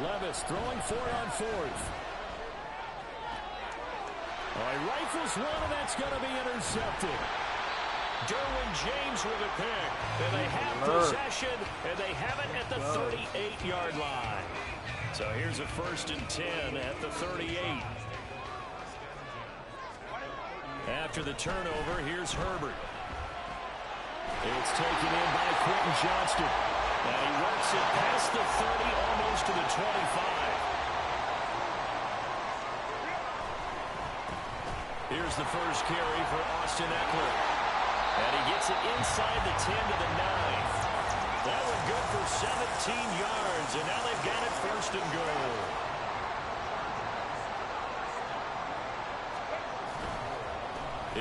Levis throwing for it on 4th. He rifles one, and that's going to be intercepted. Derwin James with a pick. And they have possession, and they have it at the 38-yard line. So here's a 1st and 10 at the 38. After the turnover, here's Herbert. It's taken in by Quentin Johnston. And he works it past the 30, almost to the 25. Here's the first carry for Austin Eckler. And he gets it inside the 10 to the 9. That one good for 17 yards, and now they've got it 1st and goal.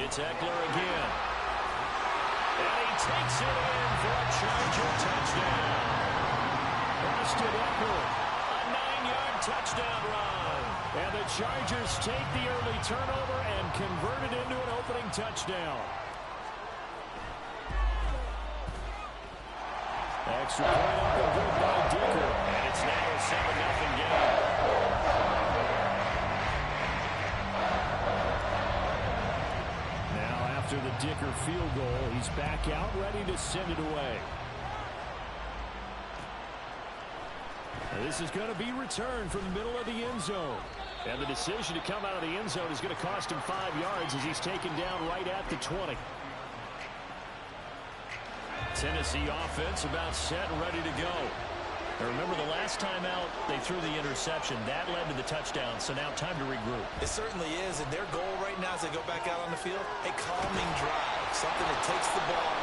It's Eckler again. And he takes it in for a Charger touchdown. Austin Eckler, a 9-yard touchdown run. And the Chargers take the early turnover and convert it into an opening touchdown. Extra point up and good by Dicker. And it's now a 7-0 game. Now after the Dicker field goal, he's back out ready to send it away. And this is going to be returned from the middle of the end zone. And the decision to come out of the end zone is going to cost him 5 yards as he's taken down right at the 20. Tennessee offense about set and ready to go. And remember, the last time out, they threw the interception. That led to the touchdown, so now time to regroup. It certainly is, and their goal right now as they go back out on the field, a calming drive. Something that takes the ball,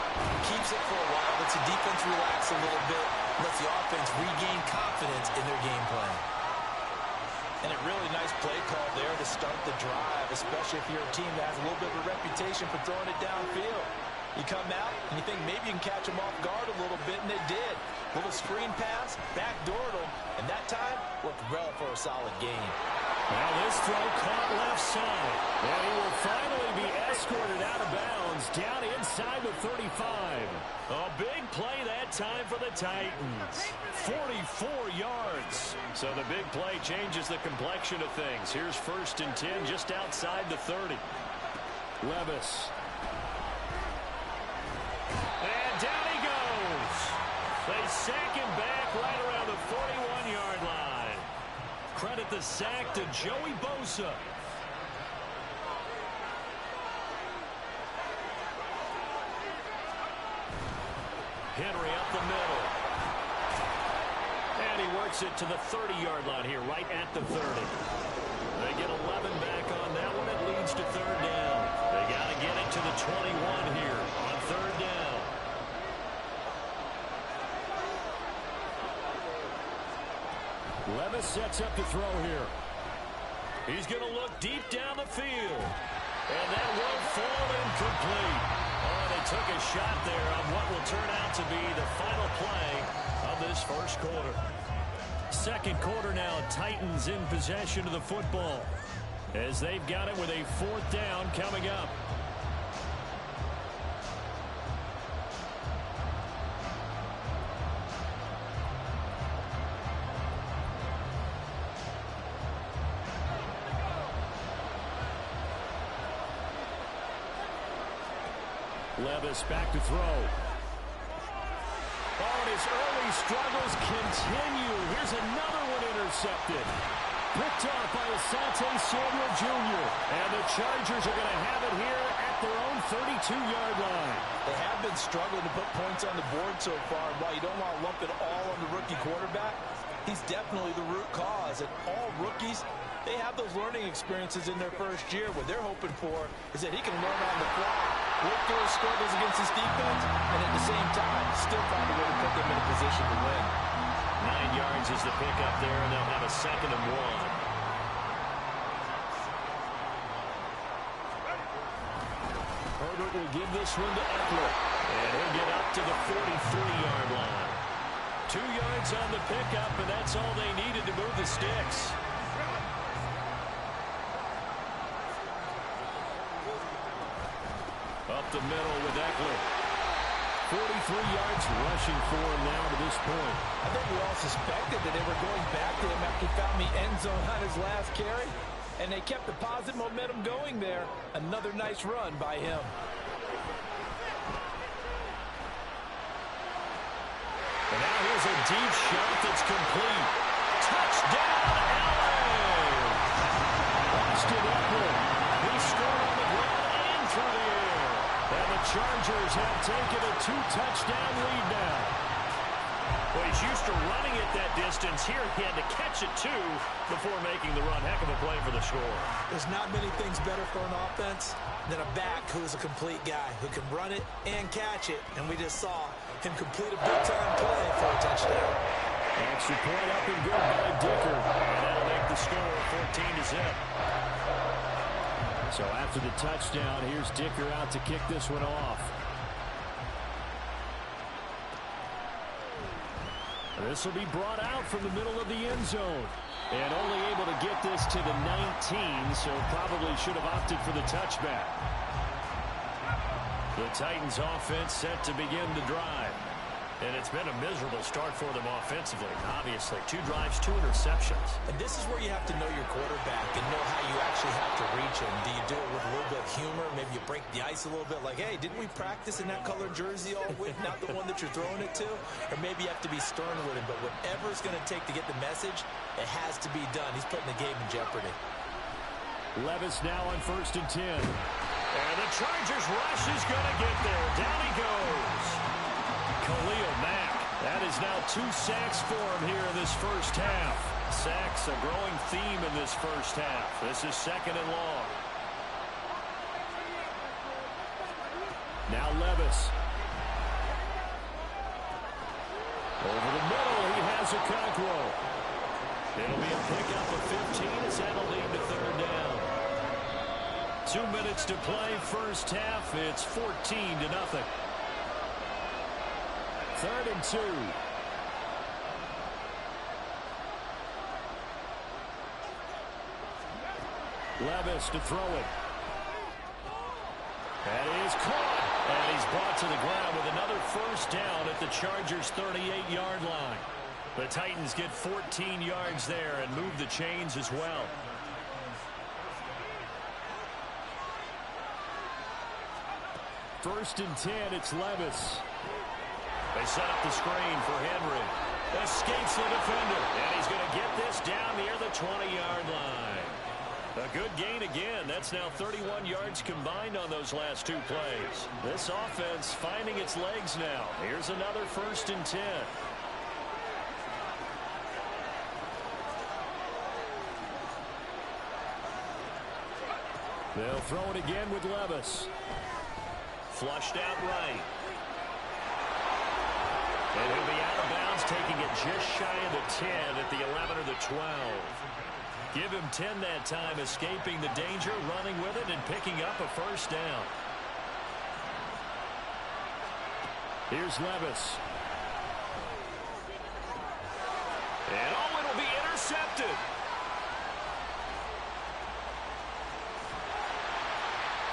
keeps it for a while, lets the defense relax a little bit, lets the offense regain confidence in their game plan. And a really nice play call there to start the drive, especially if you're a team that has a little bit of a reputation for throwing it downfield. You come out and you think maybe you can catch them off guard a little bit, and they did. Little screen pass, backdoored them, and that time worked well for a solid gain. Now this throw caught left side. And he will finally be escorted out of bounds down inside the 35. A big play that time for the Titans. 44 yards. So the big play changes the complexion of things. Here's 1st and 10 just outside the 30. Levis. And down he goes. They sack him back right around the 41-yard line. Credit the sack to Joey Bosa. Henry up the middle. And he works it to the 30-yard line here, right at the 30. They get 11 back on that one. It leads to 3rd down. They got to get it to the 21 here on 3rd down. Levis sets up to throw here. He's going to look deep down the field. And that will fall incomplete. Oh, they took a shot there on what will turn out to be the final play of this first quarter. Second quarter now, Titans in possession of the football as they've got it with a fourth down coming up. Levis back to throw. Oh, and his early struggles continue. Here's another one intercepted. Picked off by Asante Samuel Jr. And the Chargers are going to have it here at their own 32-yard line. They have been struggling to put points on the board so far. And while you don't want to lump it all on the rookie quarterback, he's definitely the root cause. And all rookies, they have those learning experiences in their first year. What they're hoping for is that he can learn on the fly, work through his struggles against his defense, and at the same time, still find a way to put them in a position to win. 9 yards is the pickup there, and they'll have a 2nd and 1. Herbert will give this one to Eckler, and he'll get up to the 43-yard line. 2 yards on the pickup, and that's all they needed to move the sticks. Up the middle with Eckler. 43 yards rushing for him now to this point. I think we all suspected that they were going back to him after he found the end zone on his last carry, and they kept the positive momentum going there. Another nice run by him. And now here's a deep shot that's complete. Touchdown, LA! Austin Eckler. He scored on the ground and through the air. And the Chargers have taken a 2-touchdown lead now. Well, he's used to running it that distance. Here he had to catch it, too, before making the run. Heck of a play for the score. There's not many things better for an offense than a back who is a complete guy who can run it and catch it. And we just saw him complete a big-time play for a touchdown. Extra point up and good by Dicker. And that'll make the score 14-0. So after the touchdown, here's Dicker out to kick this one off. This will be brought out from the middle of the end zone. And only able to get this to the 19, so probably should have opted for the touchback. The Titans offense set to begin the drive. And it's been a miserable start for them offensively, obviously. 2 drives, 2 interceptions. And this is where you have to know your quarterback and know how you actually have to reach him. Do you do it with a little bit of humor? Maybe you break the ice a little bit like, hey, didn't we practice in that colored jersey all week? Not the one that you're throwing it to? Or maybe you have to be stern with him. But whatever it's going to take to get the message, it has to be done. He's putting the game in jeopardy. Levis now on 1st and 10. And the Chargers rush is going to get there. Down he goes. Khalil Mack. That is now 2 sacks for him here in this first half. Sacks, a growing theme in this first half. This is 2nd and long. Now Levis. Over the middle, he has a Okonkwo. It'll be a pickup of 15 as that'll lead to 3rd down. 2 minutes to play first half. It's 14-0. 3rd and 2. Levis to throw it. That is caught. And he's brought to the ground with another first down at the Chargers' 38-yard line. The Titans get 14 yards there and move the chains as well. First and 10, it's Levis. They set up the screen for Henry. Escapes the defender. And he's going to get this down near the 20-yard line. A good gain again. That's now 31 yards combined on those last 2 plays. This offense finding its legs now. Here's another 1st and 10. They'll throw it again with Levis. Flushed out right. And he'll be out of bounds, taking it just shy of the 10 at the 11 or the 12. Give him 10 that time, escaping the danger, running with it, and picking up a first down. Here's Levis. And oh, it'll be intercepted.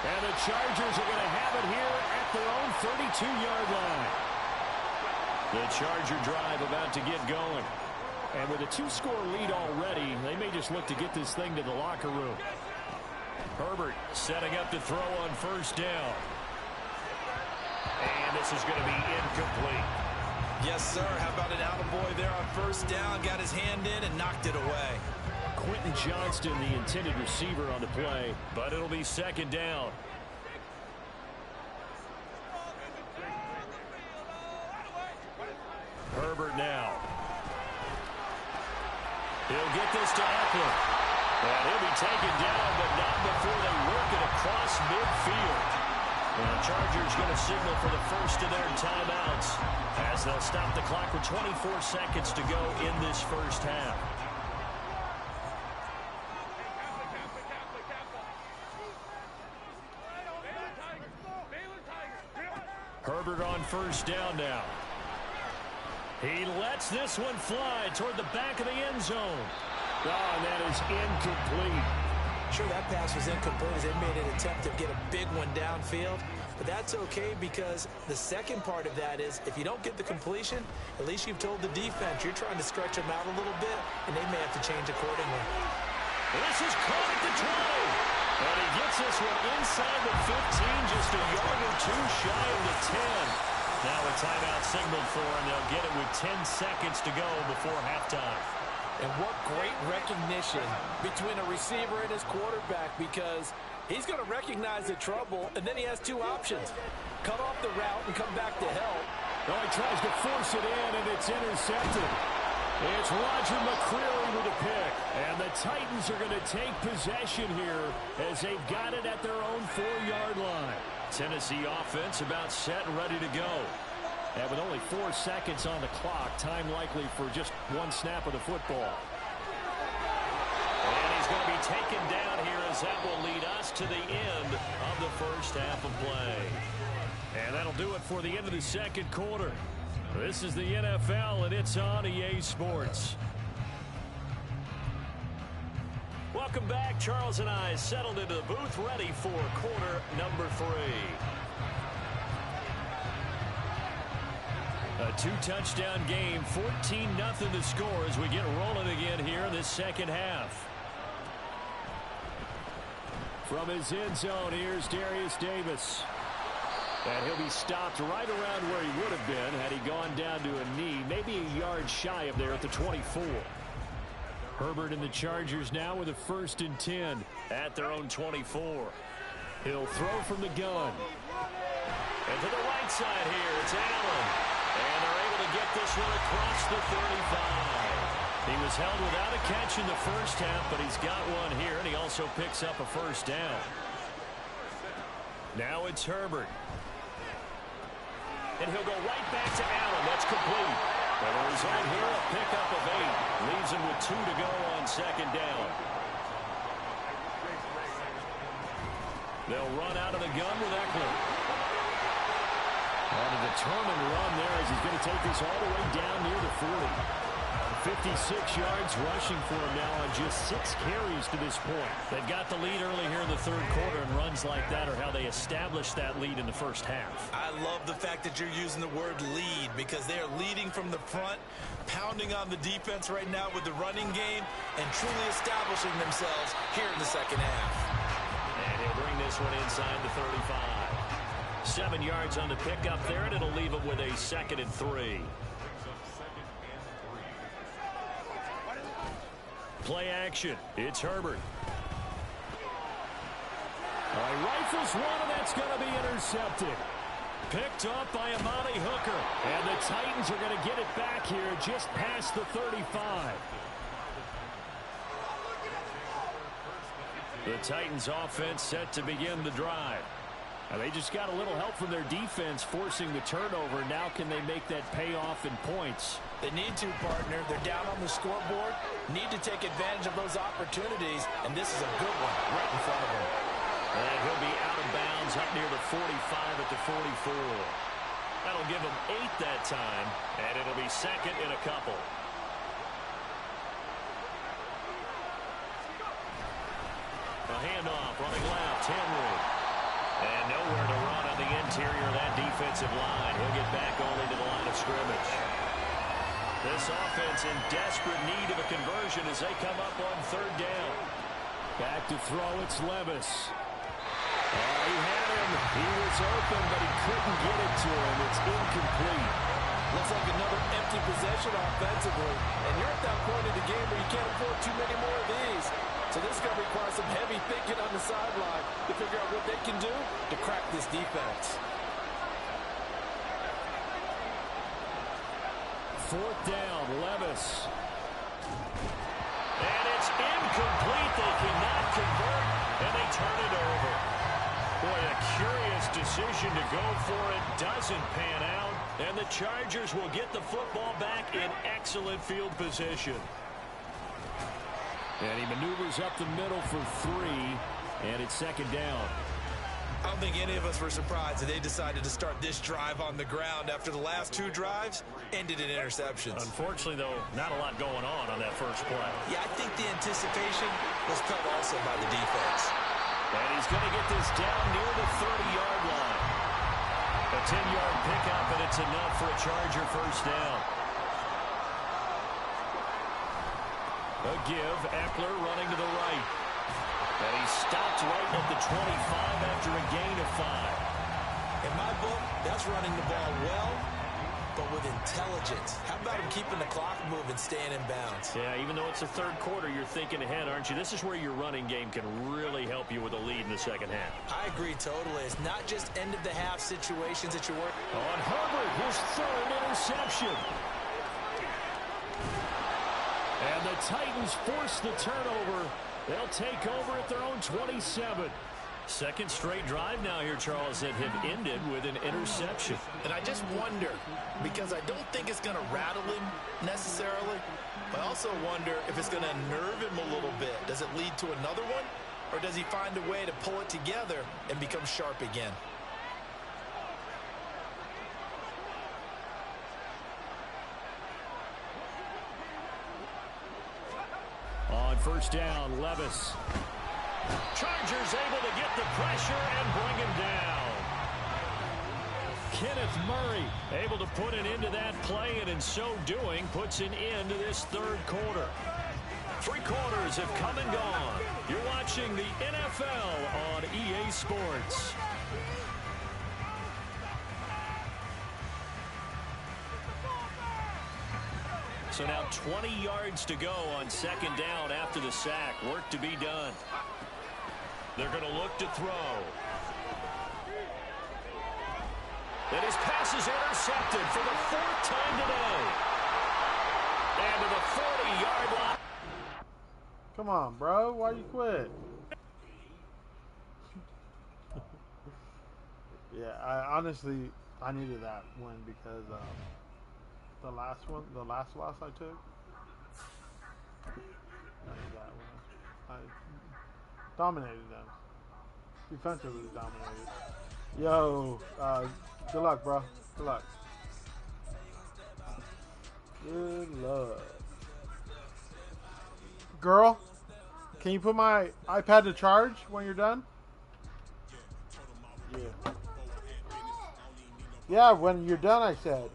And the Chargers are going to have it here at their own 32-yard line. The Charger drive about to get going. And with a 2-score lead already, they may just look to get this thing to the locker room. Herbert setting up to throw on first down. And this is going to be incomplete. Yes, sir. How about an attaboy there on first down? Got his hand in and knocked it away. Quentin Johnston, the intended receiver on the play. But it'll be second down. Herbert now. He'll get this to Eckler. And he'll be taken down, but not before they work it across midfield. And the Chargers going to signal for the first of their timeouts as they'll stop the clock with 24 seconds to go in this first half. Herbert on first down now. He lets this one fly toward the back of the end zone. Oh, and that is incomplete. Sure, that pass was incomplete as they made an attempt to get a big one downfield. But that's okay because the second part of that is if you don't get the completion, at least you've told the defense you're trying to stretch them out a little bit, and they may have to change accordingly. This is caught at the 20. And he gets this one inside the 15, just a yard or two shy of the 10. Now a timeout signaled for, and they'll get it with 10 seconds to go before halftime. And what great recognition between a receiver and his quarterback, because he's going to recognize the trouble, and then he has two options. Cut off the route and come back to help. Oh, he tries to force it in, and it's intercepted. It's Roger McCreary with a pick. And the Titans are going to take possession here as they've got it at their own 4-yard line. Tennessee offense about set and ready to go. And with only 4 seconds on the clock, time likely for just one snap of the football. And he's going to be taken down here as that will lead us to the end of the first half of play. And that'll do it for the end of the second quarter. This is the NFL, and it's on EA Sports. Welcome back. Charles and I settled into the booth, ready for quarter number 3. A 2-touchdown game, 14-0 the score as we get rolling again here in this second half. From his end zone, here's Darius Davis. And he'll be stopped right around where he would have been had he gone down to a knee, maybe a yard shy of there at the 24. Herbert and the Chargers now with a 1st and 10 at their own 24. He'll throw from the gun. And to the right side here, it's Allen. And they're able to get this one across the 35. He was held without a catch in the first half, but he's got one here, and he also picks up a first down. Now it's Herbert. And he'll go right back to Allen. That's complete. And the result here, a pickup of 8. Leaves him with 2 to go on second down. They'll run out of the gun with Eckler. On a determined run there as he's going to take this all the way down near the 40. 56 yards rushing for him now on just 6 carries to this point. They've got the lead early here in the third quarter, and runs like that are how they established that lead in the first half. I love the fact that you're using the word lead because they are leading from the front, pounding on the defense right now with the running game, and truly establishing themselves here in the second half. And he'll bring this one inside the 35. 7 yards on the pickup there, and it'll leave him with a 2nd and 3. Play action. It's Herbert. Rifles one, and that's going to be intercepted. Picked up by Amani Hooker. And the Titans are going to get it back here just past the 35. The Titans offense set to begin the drive. They just got a little help from their defense forcing the turnover. Now can they make that pay off in points? They need to, partner. They're down on the scoreboard. Need to take advantage of those opportunities, and this is a good one right in front of them. And he'll be out of bounds up near the 45 at the 44. That'll give him 8 that time, and it'll be second in a couple. A handoff, running left, Henry. And nowhere to run on the interior of that defensive line. He'll get back only to the line of scrimmage. This offense in desperate need of a conversion as they come up on third down. Back to throw, it's Levis. He had him. He was open, but he couldn't get it to him. It's incomplete. Looks like another empty possession offensively. And you're at that point in the game where you can't afford too many more of these. So this is going to require some heavy thinking on the sideline to figure out what they can do to crack this defense. Fourth down, Levis. And it's incomplete. They cannot convert, and they turn it over. Boy, a curious decision to go for it. Doesn't pan out, and the Chargers will get the football back in excellent field position. And he maneuvers up the middle for 3, and it's second down. I don't think any of us were surprised that they decided to start this drive on the ground after the last 2 drives ended in interceptions. Unfortunately, though, not a lot going on that first play. Yeah, I think the anticipation was felt also by the defense. And he's going to get this down near the 30-yard line. A 10-yard pickup, and it's enough for a Charger first down. A give, Eckler running to the right. And he stopped right at the 25 after a gain of 5. In my book, that's running the ball well, but with intelligence. How about him keeping the clock moving, staying in bounds? Yeah, even though it's the third quarter, you're thinking ahead, aren't you? This is where your running game can really help you with a lead in the second half. I agree totally. It's not just end-of-the-half situations that you're working on. Herbert, his third interception. And the Titans force the turnover. They'll take over at their own 27. Second straight drive now here, Charles, that have ended with an interception. And I just wonder, because I don't think it's going to rattle him necessarily, but I also wonder if it's going to nerve him a little bit. Does it lead to another one, or does he find a way to pull it together and become sharp again? On first down, Levis. Chargers able to get the pressure and bring him down. Kenneth Murray able to put an end to that play, and in so doing puts an end to this third quarter. 3 quarters have come and gone. You're watching the NFL on EA Sports. So now 20 yards to go on second down after the sack. Work to be done. They're going to look to throw. And his pass is intercepted for the 4th time today. And to the 40-yard line. Come on, bro. Why you quit? Yeah, I honestly needed that win because the last loss I took, that one, I dominated them. Defensively dominated. Yo, good luck, bro. Good luck. Good luck. Girl, can you put my iPad to charge when you're done? Yeah. Yeah, when you're done, I said.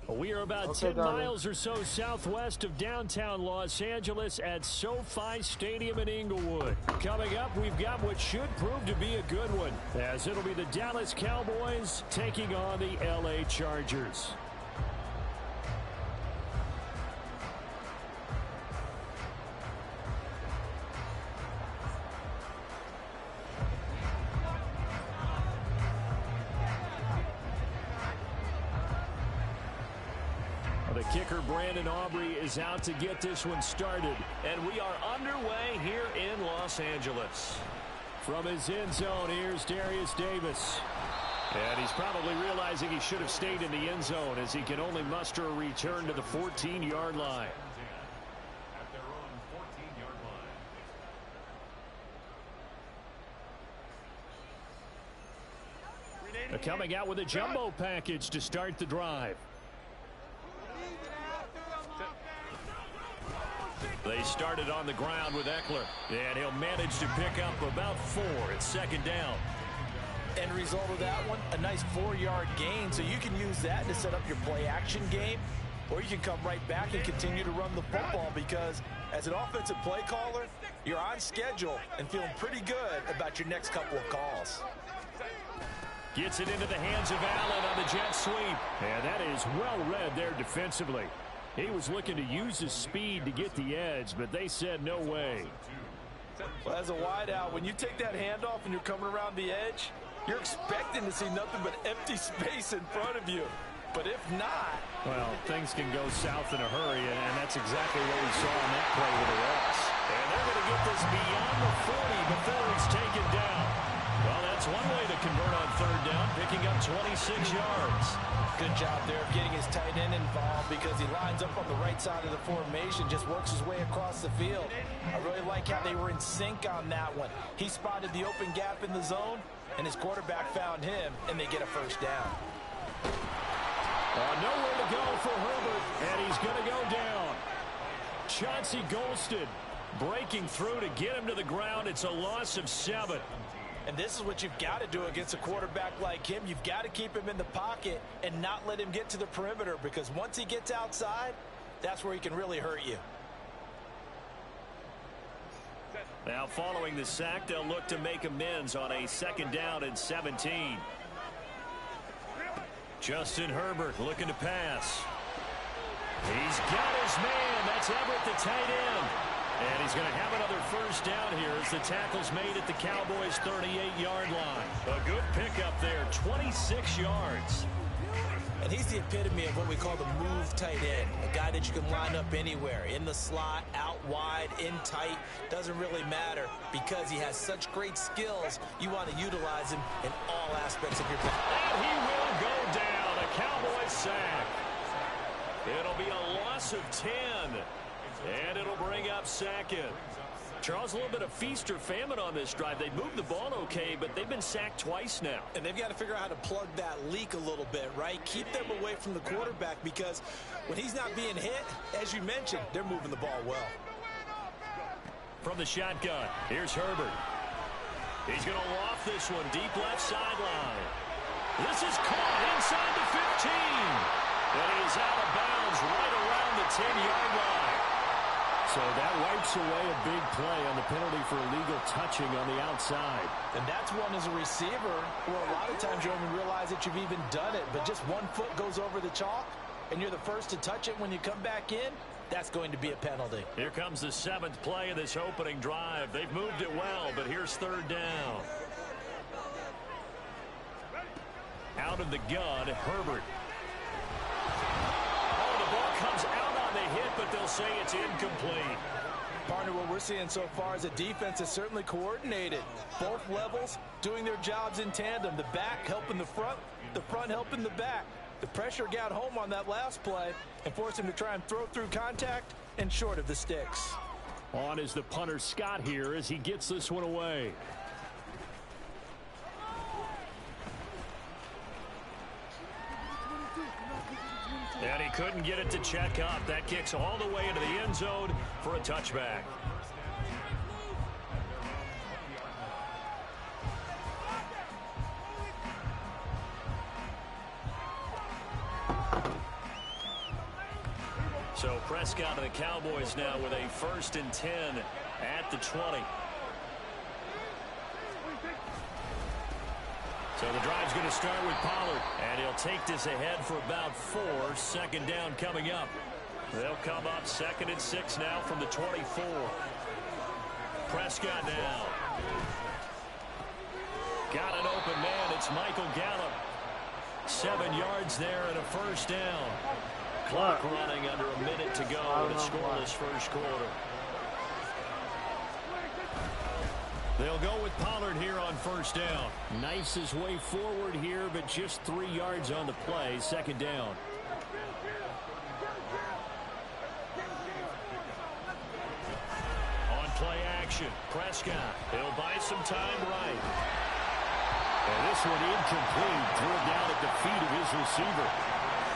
We are about 10 miles or so southwest of downtown Los Angeles at SoFi Stadium in Inglewood. Coming up, we've got what should prove to be a good one, as it'll be the Dallas Cowboys taking on the LA Chargers. The kicker, Brandon Aubrey, is out to get this one started. And we are underway here in Los Angeles. From his end zone, here's Darius Davis. And he's probably realizing he should have stayed in the end zone as he can only muster a return to the 14-yard line. They're coming out with a jumbo package to start the drive. They started on the ground with Eckler, and he'll manage to pick up about 4. It's second down. End result of that one, a nice 4-yard gain, so you can use that to set up your play-action game, or you can come right back and continue to run the football because as an offensive play caller, you're on schedule and feeling pretty good about your next couple of calls. Gets it into the hands of Allen on the jet sweep. And that is well read there defensively. He was looking to use his speed to get the edge, but they said no way. Well, as a wideout, when you take that handoff and you're coming around the edge, you're expecting to see nothing but empty space in front of you. But if not... Well, things can go south in a hurry, and that's exactly what we saw on that play with the loss. And they're going to get this beyond the 40 before it's taken down. Well, that's one way to convert on third down, picking up 26 yards. Good job there of getting his tight end involved because he lines up on the right side of the formation, just works his way across the field. I really like how they were in sync on that one. He spotted the open gap in the zone, and his quarterback found him, and they get a first down. Nowhere to go for Herbert, and he's going to go down. Chauncey Golston breaking through to get him to the ground. It's a loss of 7. And this is what you've got to do against a quarterback like him. You've got to keep him in the pocket and not let him get to the perimeter because once he gets outside, that's where he can really hurt you. Now following the sack, they'll look to make amends on a second down and 17. Justin Herbert looking to pass. He's got his man. That's Everett, the tight end. And he's going to have another first down here as the tackle's made at the Cowboys' 38-yard line. A good pickup there, 26 yards. And he's the epitome of what we call the move tight end, a guy that you can line up anywhere, in the slot, out wide, in tight, doesn't really matter because he has such great skills. You want to utilize him in all aspects of your play. And he will go down, a Cowboys sack. It'll be a loss of 10, and it'll bring up second. Charles, a little bit of feast or famine on this drive. They moved the ball okay, but they've been sacked twice now. And they've got to figure out how to plug that leak a little bit, right? Keep them away from the quarterback because when he's not being hit, as you mentioned, they're moving the ball well. From the shotgun, here's Herbert. He's going to loft this one deep left sideline. This is caught inside the 15. And he's out of bounds right around the 10-yard line. So that wipes away a big play on the penalty for illegal touching on the outside. And that's one as a receiver where a lot of times you don't even realize that you've even done it. But just one foot goes over the chalk, and you're the first to touch it when you come back in. That's going to be a penalty. Here comes the 7th play of this opening drive. They've moved it well, but here's third down. Out of the gun, Herbert. Oh, the ball comes out on the hit, but they'll say it's incomplete. Partner, what we're seeing so far is a defense that's certainly coordinated. Both levels doing their jobs in tandem. The back helping the front helping the back. The pressure got home on that last play and forced him to try and throw through contact and short of the sticks. On is the punter Scott here as he gets this one away. And he couldn't get it to check up. That kicks all the way into the end zone for a touchback. So Prescott and the Cowboys now with a 1st and 10 at the 20. So the drive's going to start with Pollard, and he'll take this ahead for about 4. Second down coming up. They'll come up 2nd and 6 now from the 24. Prescott now. Got an open man. It's Michael Gallup. 7 yards there and a first down. clock running under a minute to go in a scoreless first quarter. They'll go with Pollard here on first down. Knifes his way forward here, but just 3 yards on the play. Second down. On play action, Prescott. He'll buy some time right. And this one incomplete. Threw it down at the feet of his receiver.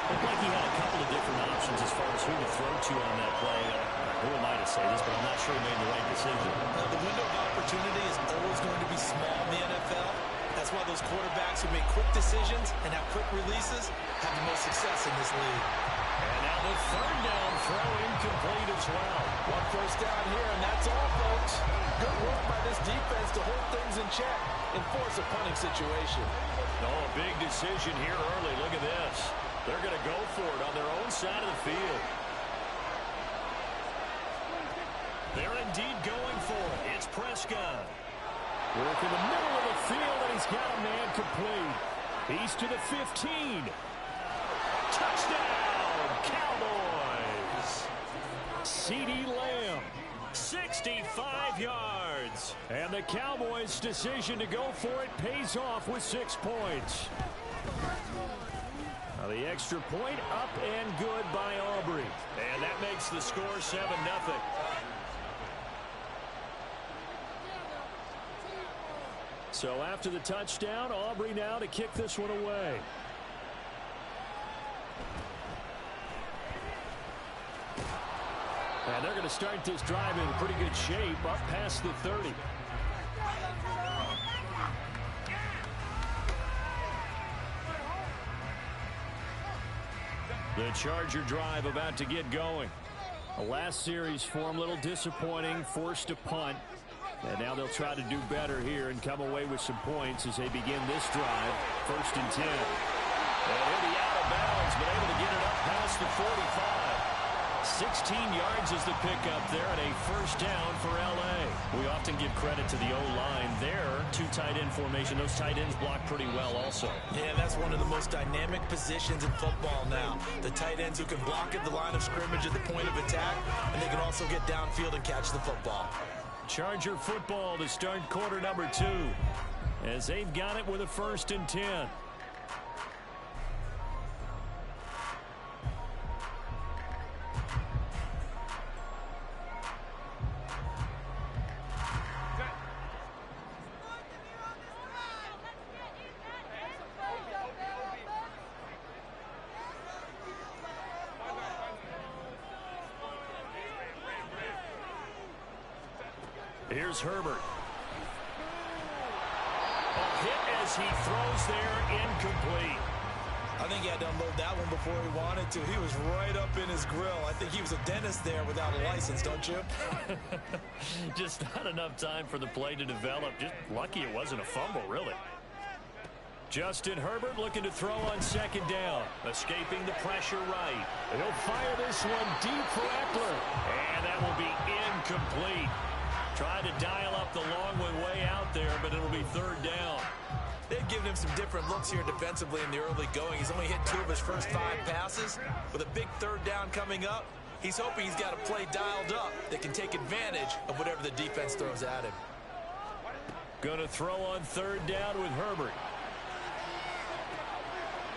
Looked like he had a couple of different options as far as who to throw to on that play. Who am I to say this, but I'm not sure he made the right decision. The window of opportunity is always going to be small in the NFL. That's why those quarterbacks who make quick decisions and have quick releases have the most success in this league. And now the third down throw incomplete as well. One first down here, and that's all, folks. Good work by this defense to hold things in check and force a punting situation. Oh, a big decision here early. Look at this. They're going to go for it on their own side of the field. They're indeed going for it. It's Prescott. Work in the middle of the field, and he's got a man complete. He's to the 15. Touchdown, Cowboys. CeeDee Lamb. 65 yards. And the Cowboys' decision to go for it pays off with 6 points. Now the extra point up and good by Aubrey. And that makes the score 7-0. So after the touchdown, Aubrey now to kick this one away. And they're going to start this drive in pretty good shape up past the 30. The Charger drive about to get going. The last series for him, a little disappointing, forced a punt. And now they'll try to do better here and come away with some points as they begin this drive. 1st and 10. And he'll be out of bounds, but able to get it up past the 45. 16 yards is the pickup there and a first down for L.A. We often give credit to the O-line there. 2 tight end formation. Those tight ends block pretty well also. Yeah, that's one of the most dynamic positions in football now. The tight ends who can block at the line of scrimmage at the point of attack, and they can also get downfield and catch the football. Charger football to start quarter number 2 as they've got it with a 1st and 10. Here's Herbert. A hit as he throws there, incomplete. I think he had to unload that one before he wanted to. He was right up in his grill. I think he was a dentist there without a license, don't you? Just not enough time for the play to develop. Just lucky it wasn't a fumble, really. Justin Herbert looking to throw on 2nd down. Escaping the pressure right. He'll fire this one deep for Eckler. And that will be incomplete. Tried to dial up the long one way out there, but it'll be 3rd down. They've given him some different looks here defensively in the early going. He's only hit 2 of his first 5 passes. With a big 3rd down coming up, he's hoping he's got a play dialed up that can take advantage of whatever the defense throws at him. Going to throw on 3rd down with Herbert.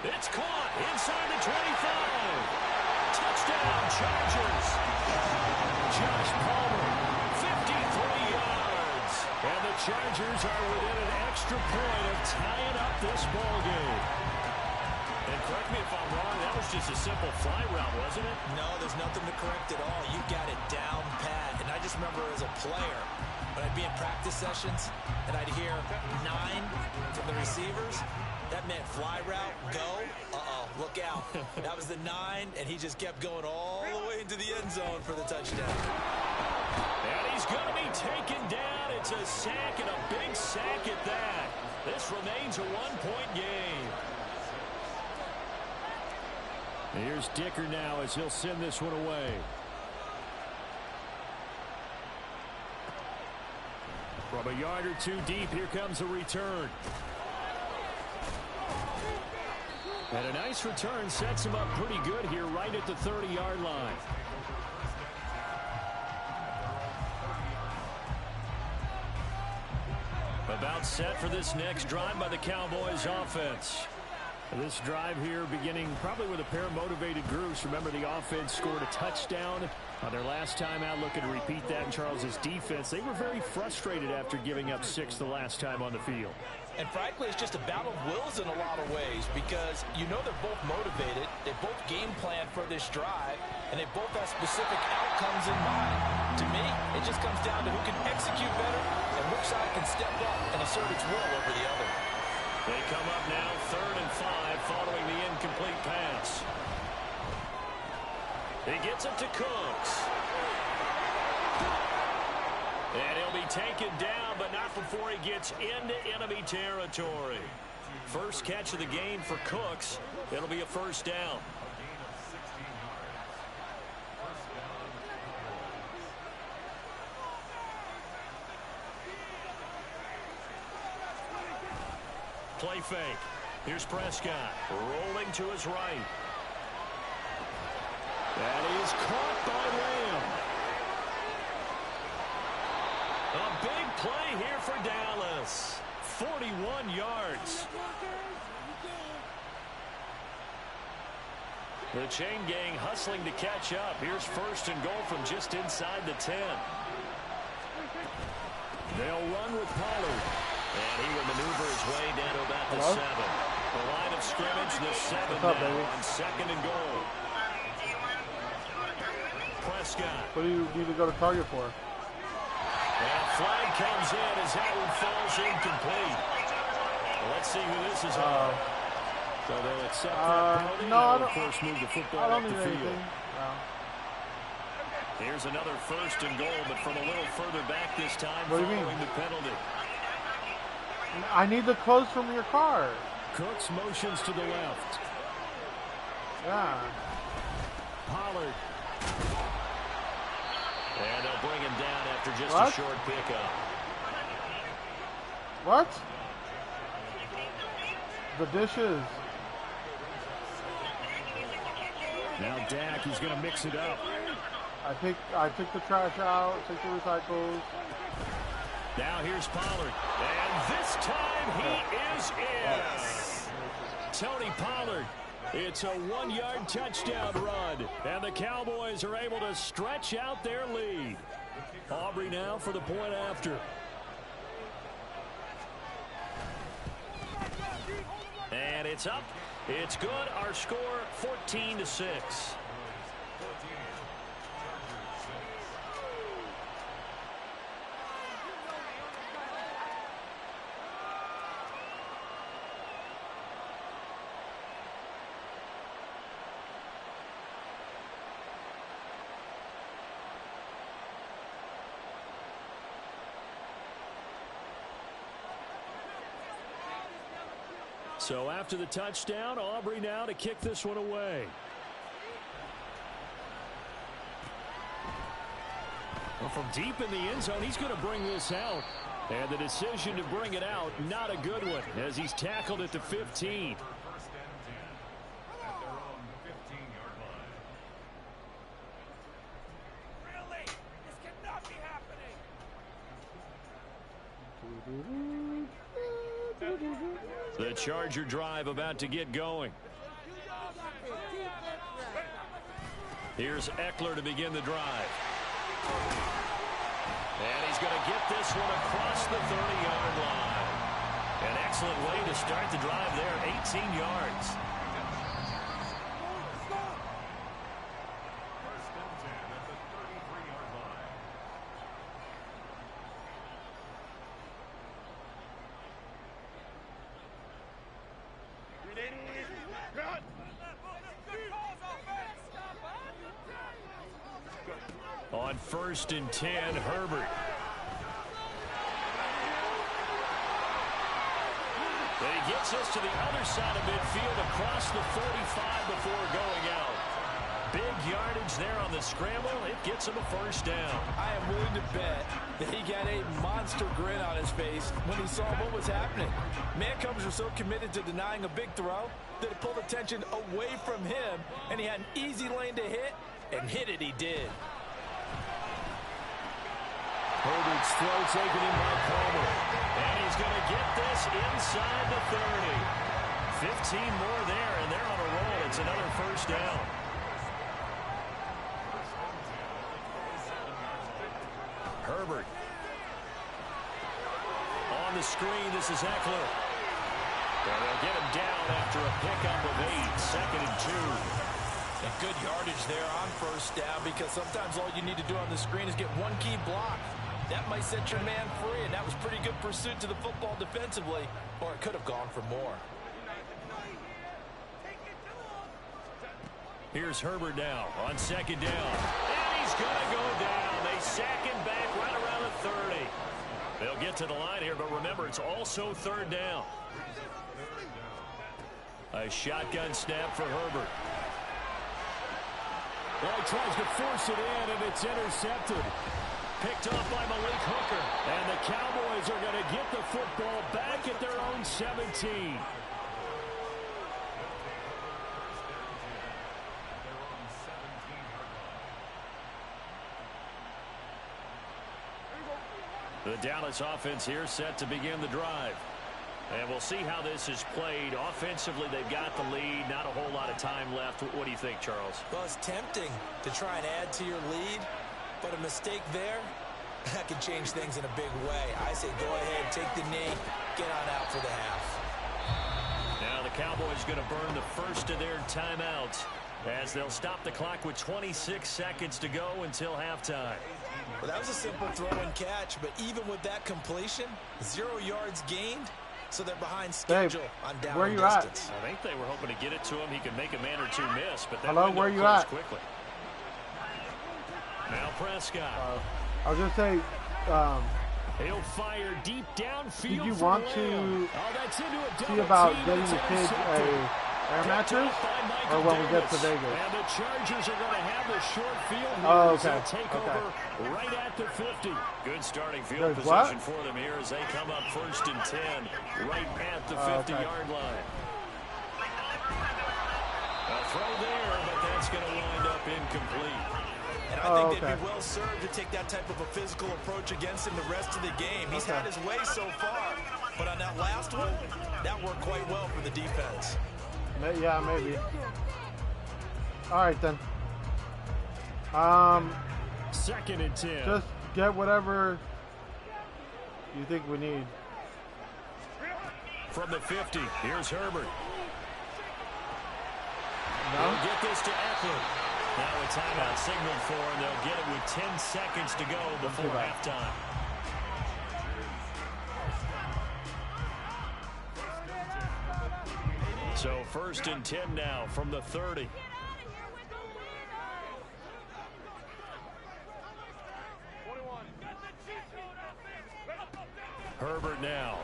It's caught inside the 25. Touchdown, Chargers. Josh Palmer, 53 yards. And the Chargers are within an extra point of tying up this ball game. And correct me if I'm wrong, that was just a simple fly route, wasn't it? No, there's nothing to correct at all. You got it down pat. And I just remember as a player, when I'd be in practice sessions and I'd hear 9 from the receivers, that meant fly route, go, look out. That was the 9, and he just kept going all the way into the end zone for the touchdown. And he's going to be taken down. It's a sack, and a big sack at that. This remains a 1-point game. Here's Dicker now as he'll send this one away. From a yard or 2 deep, here comes a return. And a nice return sets him up pretty good here right at the 30-yard line. About set for this next drive by the Cowboys offense. This drive here beginning probably with a pair of motivated groups. Remember, the offense scored a touchdown on their last time out. Looking to repeat that in Charles's defense. They were very frustrated after giving up 6 the last time on the field. And frankly, it's just a battle of wills in a lot of ways because you know they're both motivated. They both game plan for this drive, and they both have specific outcomes in mind. To me, it just comes down to who can execute better and which side can step up and assert its will over the other. They come up now 3rd and 5 following the incomplete pass. He gets it to Cooks. And he'll be taken down, but not before he gets into enemy territory. First catch of the game for Cooks. It'll be a first down. Play fake. Here's Prescott rolling to his right. And he is caught by Lamb. A big play here for Dallas. 41 yards. The chain gang hustling to catch up. Here's 1st and goal from just inside the 10. They'll run with Pollard. And he will maneuver his way down to about the 7. The line of scrimmage, the 7 What's up, now baby? on 2nd and goal. Prescott. What do you need to go to Target for? And flag comes in as that one falls incomplete. Well, let's see who this is on. So they'll accept that penalty. No, I and don't. of course move the I football don't up need the field. anything. No. Here's another 1st and goal, but from a little further back this time What do you following mean? the penalty. I need the clothes from your car. Cooks motions to the left. Yeah. Pollard. And they'll bring him down after just What? a short pickup. What? The dishes. Now Dak, he's going to mix it up. I took the trash out, took the recycles. Now here's Pollard. And this time he is in. Tony Pollard. It's a 1-yard touchdown run. And the Cowboys are able to stretch out their lead. Aubrey now for the point after. And it's up. It's good. Our score 14-6. So after the touchdown, Aubrey now to kick this one away. Well, from deep in the end zone, he's going to bring this out. And the decision to bring it out, not a good one, as he's tackled at the 15. Really? This cannot be happening. The Charger drive about to get going. Here's Eckler to begin the drive. And he's going to get this one across the 30-yard line. An excellent way to start the drive there, 18 yards. On 1st and 10, Herbert. And he gets us to the other side of midfield across the 45 before going out. Big yardage there on the scramble. It gets him a first down. I am willing to bet that he got a monster grin on his face when he saw what was happening. Mancombs were so committed to denying a big throw that it pulled attention away from him, and he had an easy lane to hit, and hit it he did. Herbert's throw taken in by Palmer. And he's going to get this inside the 30. 15 more there, and they're on a roll. It's another first down. Herbert. On the screen, this is Eckler. And they'll get him down after a pickup of 8. Second and 2. And good yardage there on first down, because sometimes all you need to do on the screen is get one key block. That might set your man free, and that was pretty good pursuit to the football defensively, or it could have gone for more. Here's Herbert now on second down. And he's going to go down. They sack him back right around the 30. They'll get to the line here, but remember, it's also third down. A shotgun snap for Herbert. Well, he tries to force it in, and it's intercepted. Picked off by Malik Hooker. And the Cowboys are going to get the football back at their own 17. The Dallas offense here set to begin the drive. And we'll see how this is played. Offensively, they've got the lead. Not a whole lot of time left. What do you think, Charles? Well, it's tempting to try and add to your lead, but a mistake there, that could change things in a big way. I say go ahead, take the knee, get on out for the half. Now the Cowboys going to burn the first of their timeouts as they'll stop the clock with 26 seconds to go until halftime. Well, that was a simple throw and catch, but even with that completion, 0 yards gained, so they're behind schedule on down where you distance. I think they were hoping to get it to him. He could make a man or two miss, but that Hello, window where you closed at? quickly. Now Prescott. I was going to say, He'll fire deep downfield. did you for want Lamb. to Oh, see about getting the kids a air mattress, or when we get to Vegas? And the Chargers are going to have the short field. Oh, okay. They'll take over right at the 50. Good starting field There's position what? for them here as they come up first and 10 right at the 50-yard line. A throw there, but that's going to wind up incomplete. And I think they'd be well served to take that type of a physical approach against him the rest of the game. He's had his way so far, but on that last one, that worked quite well for the defense. Yeah, maybe. All right, then. Second and 10. Just get whatever you think we need. From the 50, here's Herbert. No? They'll get this to Eckler. Now a timeout signaled for, and they'll get it with 10 seconds to go before halftime. So first and 10 now from the 30. Herbert now.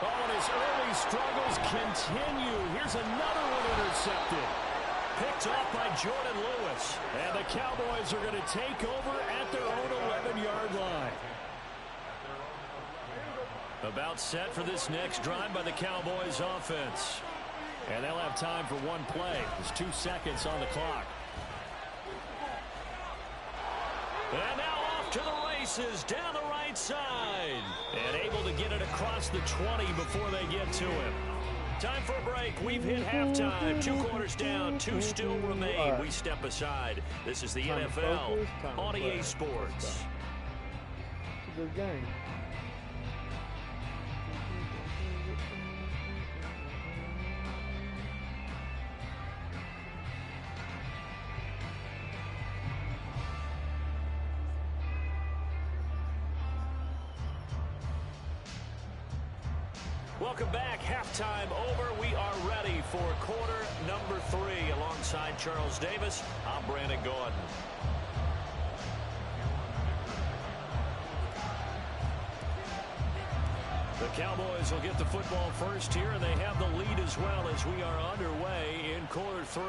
Oh, and his early struggles continue. Here's another one intercepted. Picked off by Jordan Lewis. And the Cowboys are going to take over at their own 11-yard line. About set for this next drive by the Cowboys offense. And they'll have time for one play. There's 2 seconds on the clock. And now off to the races down the right side. And able to get it across the 20 before they get to him. Time for a break. We've hit halftime. 2 quarters down. 2 still remain. We step aside. This is the NFL on EA Sports. It's a good game. Welcome back. Halftime over. We are ready for quarter number 3. Alongside Charles Davis, I'm Brandon Gordon. The Cowboys will get the football first here, and they have the lead as well as we are underway in quarter 3.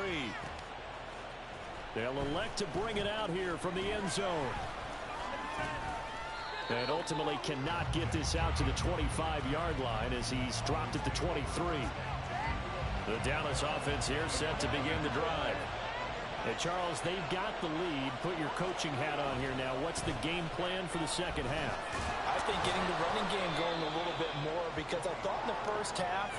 They'll elect to bring it out here from the end zone. And ultimately cannot get this out to the 25-yard line as he's dropped at the 23. The Dallas offense here set to begin the drive. And Charles, they've got the lead. Put your coaching hat on here now. What's the game plan for the second half? I think getting the running game going a little bit more, because I thought in the first half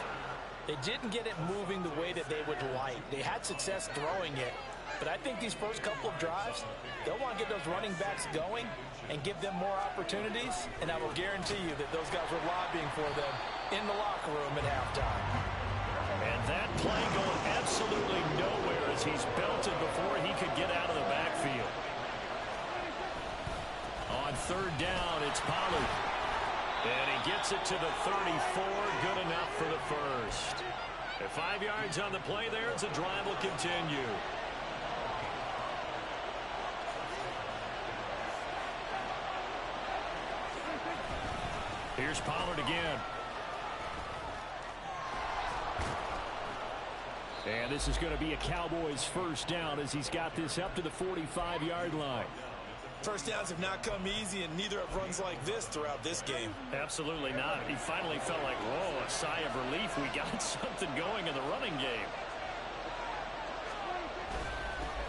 they didn't get it moving the way that they would like. They had success throwing it, but I think these first couple of drives, they'll want to get those running backs going and give them more opportunities, and I will guarantee you that those guys were lobbying for them in the locker room at halftime. And that play going absolutely nowhere as he's belted before he could get out of the backfield. On third down, it's Pollard. And he gets it to the 34. Good enough for the first. At 5 yards on the play there, as the drive will continue. Here's Pollard again. And this is going to be a Cowboys first down as he's got this up to the 45-yard line. First downs have not come easy, and neither have runs like this throughout this game. Absolutely not. He finally felt like, whoa, a sigh of relief. We got something going in the running game.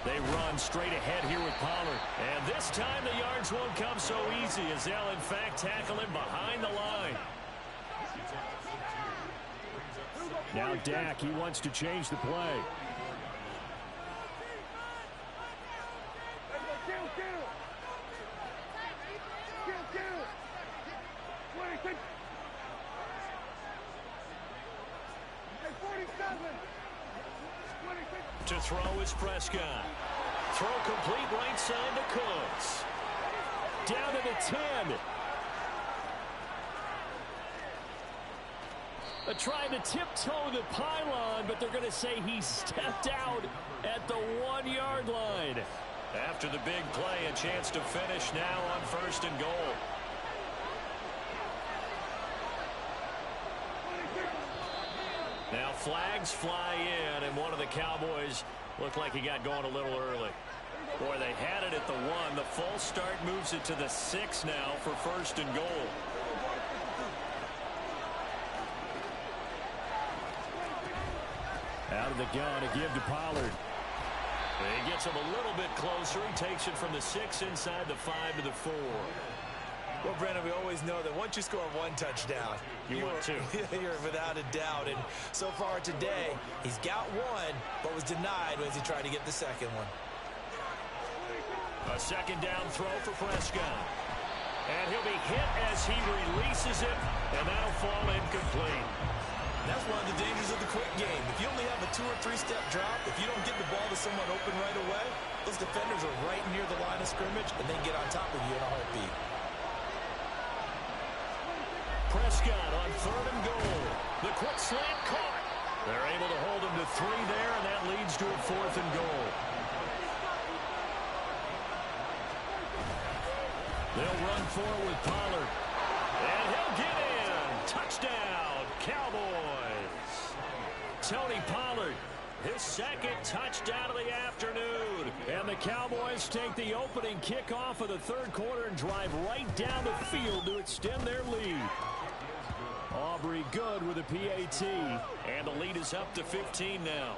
They run straight ahead here with Pollard. And this time the yards won't come so easy as they'll, in fact, tackle him behind the line. Now Dak, he wants to change the play. To throw is Prescott. Throw complete right side to Cooks. Down to the 10. Trying to tiptoe the pylon, but they're going to say he stepped out at the 1-yard line. After the big play, a chance to finish now on first and goal. Now flags fly in, and one of the Cowboys looked like he got going a little early. Boy, they had it at the 1. The false start moves it to the 6 now for first and goal. Out of the gun to give to Pollard. He gets him a little bit closer. He takes it from the 6 inside the 5 to the 4. Well, Brandon, we always know that once you score one touchdown, you want two. You're without a doubt. And so far today, he's got one, but was denied as he tried to get the second one. A second down throw for Prescott. And he'll be hit as he releases it, and that'll fall incomplete. That's one of the dangers of the quick game. If you only have a 2- or 3-step drop, if you don't get the ball to someone open right away, those defenders are right near the line of scrimmage, and they get on top of you in a heartbeat. Prescott on third and goal. The quick slant caught. They're able to hold him to 3 there, and that leads to a 4th and goal. They'll run forward with Pollard. And he'll get in. Touchdown, Cowboys. Tony Pollard, his second touchdown of the afternoon. And the Cowboys take the opening kickoff of the third quarter and drive right down the field to extend their lead. Aubrey good with a PAT. And the lead is up to 15 now.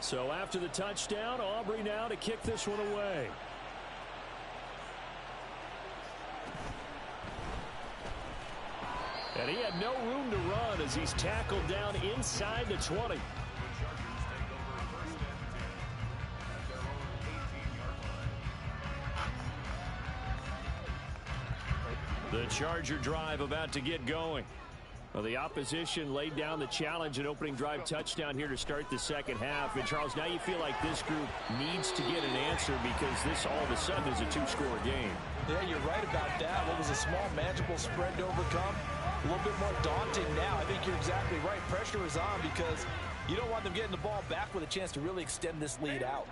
So after the touchdown, Aubrey now to kick this one away. And he had no room to run as he's tackled down inside the 20. The Charger drive about to get going. Well, the opposition laid down the challenge and opening drive touchdown here to start the second half. And, Charles, now you feel like this group needs to get an answer because this all of a sudden is a 2-score game. Yeah, you're right about that. What was a small, manageable spread to overcome? A little bit more daunting now. I think you're exactly right. Pressure is on because you don't want them getting the ball back with a chance to really extend this lead out.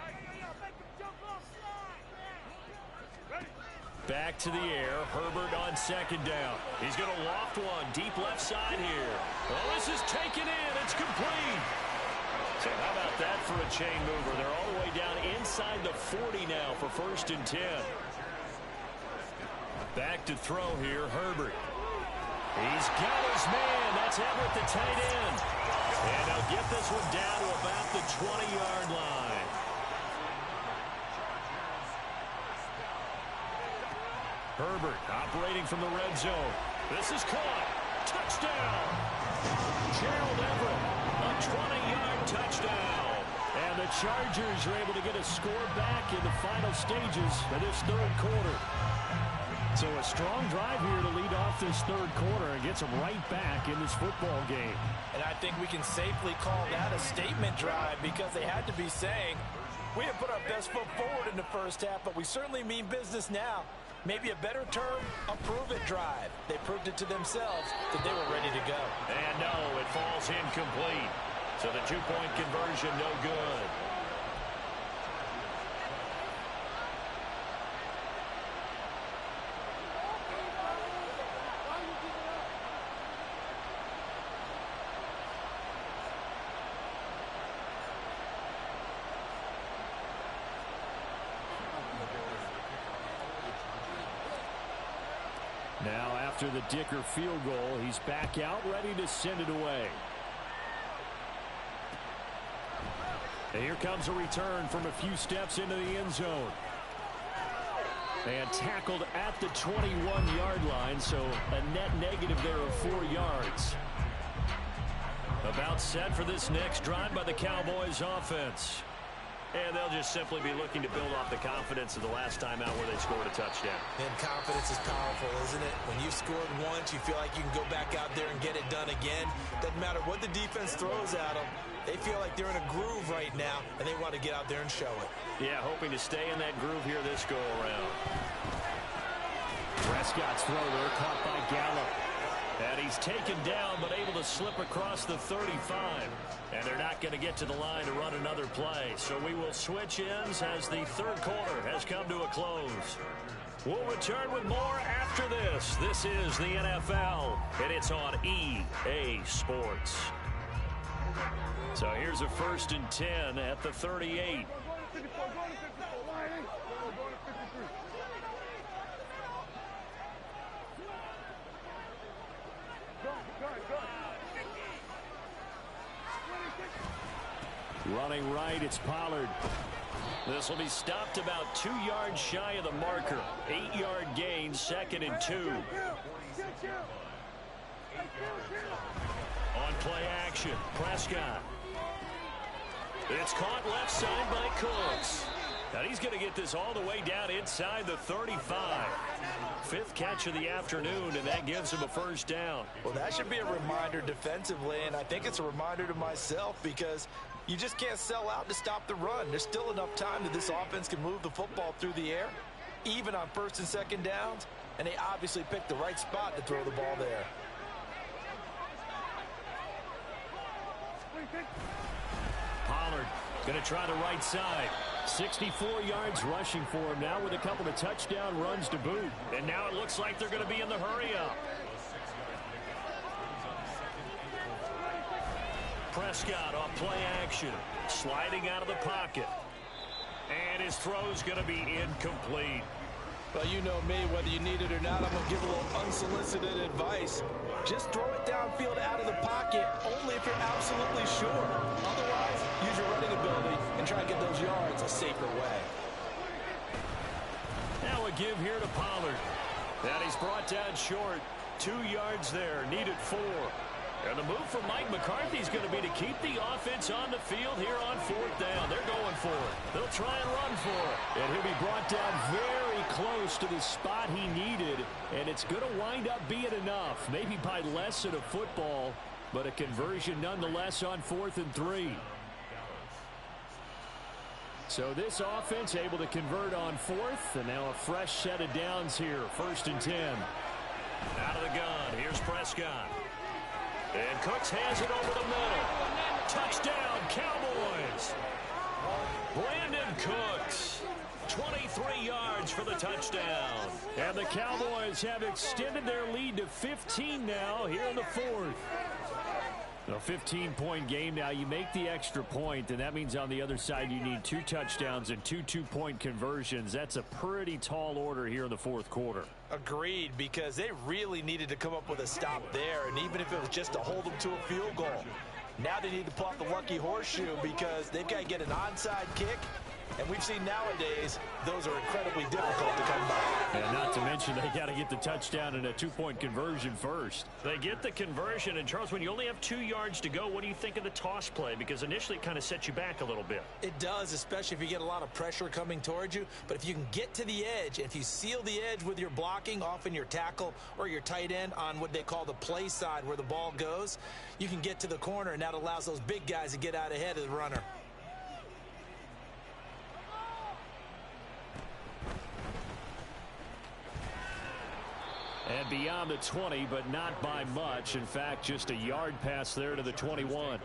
Back to the air. Herbert on second down. He's going to loft one deep left side here. Well, this is taken in. It's complete. So how about that for a chain mover? They're all the way down inside the 40 now for 1st and 10. Back to throw here, Herbert. He's got his man. That's Everett, the tight end. And they'll get this one down to about the 20-yard line. Herbert operating from the red zone. This is caught. Touchdown. Gerald Everett, a 20-yard touchdown. And the Chargers are able to get a score back in the final stages of this third quarter. So a strong drive here to lead off this third quarter and gets them right back in this football game. And I think we can safely call that a statement drive because they had to be saying, we have put our best foot forward in the first half, but we certainly mean business now. Maybe a better term, a prove-it drive. They proved it to themselves that they were ready to go. And no, it falls incomplete. So the two-point conversion no good. Now after the Dicker field goal, he's back out ready to send it away. And here comes a return from a few steps into the end zone. And tackled at the 21-yard line, so a net negative there of 4 yards. About set for this next drive by the Cowboys offense. And they'll just simply be looking to build off the confidence of the last time out where they scored a touchdown. And confidence is powerful, isn't it? When you've scored once, you feel like you can go back out there and get it done again. Doesn't matter what the defense throws at them. They feel like they're in a groove right now, and they want to get out there and show it. Yeah, hoping to stay in that groove here this go-around. Prescott's throw there caught by Gallup. And he's taken down, but able to slip across the 35. And they're not going to get to the line to run another play. So we will switch ends as the third quarter has come to a close. We'll return with more after this. This is the NFL, and it's on EA Sports. So here's a 1st and 10 at the 38. Running right, it's Pollard. This will be stopped about 2 yards shy of the marker. 8-yard gain, 2nd and 2. On play action, Prescott. It's caught left side by Cooks. Now he's going to get this all the way down inside the 35. 5th catch of the afternoon, and that gives him a 1st down. Well, that should be a reminder defensively, and I think it's a reminder to myself because you just can't sell out to stop the run. There's still enough time that this offense can move the football through the air, even on 1st and 2nd downs, and they obviously picked the right spot to throw the ball there. Pollard going to try the right side. 64 yards rushing for him now with a couple of touchdown runs to boot. And now it looks like they're going to be in the hurry-up. Prescott off play action, sliding out of the pocket. And his throw's going to be incomplete. Well, you know me, whether you need it or not, I'm going to give a little unsolicited advice. Just throw it downfield out of the pocket, only if you're absolutely sure. Otherwise, use your running ability and try and get those yards a safer way. Now a give here to Pollard. That he's brought down short. 2 yards there, needed 4. And the move from Mike McCarthy is going to be to keep the offense on the field here on 4th down. They're going for it. They'll try and run for it. And he'll be brought down very close to the spot he needed. And it's going to wind up being enough. Maybe by less than a football, but a conversion nonetheless on 4th and 3. So this offense able to convert on 4th. And now a fresh set of downs here. 1st and 10. Out of the gun. Here's Prescott. And Cooks has it over the middle. Touchdown, Cowboys. Brandon Cooks, 23 3 yards for the touchdown. And the Cowboys have extended their lead to 15 now here in the fourth. A 15-point game now. You make the extra point, and that means on the other side you need 2 touchdowns and 2 two-point conversions. That's a pretty tall order here in the fourth quarter. Agreed, because they really needed to come up with a stop there, and even if it was just to hold them to a field goal. Now they need to pull off the lucky horseshoe because they've got to get an onside kick. And we've seen nowadays those are incredibly difficult to come by. And not to mention they got to get the touchdown and a 2-point conversion first. They get the conversion, and Charles, when you only have 2 yards to go, what do you think of the toss play? Because initially it kind of sets you back a little bit. It does, especially if you get a lot of pressure coming towards you. But if you can get to the edge, if you seal the edge with your blocking, often your tackle or your tight end on what they call the play side where the ball goes, you can get to the corner, and that allows those big guys to get out ahead of the runner. And beyond the 20, but not by much. In fact, just a yard pass there to the 21.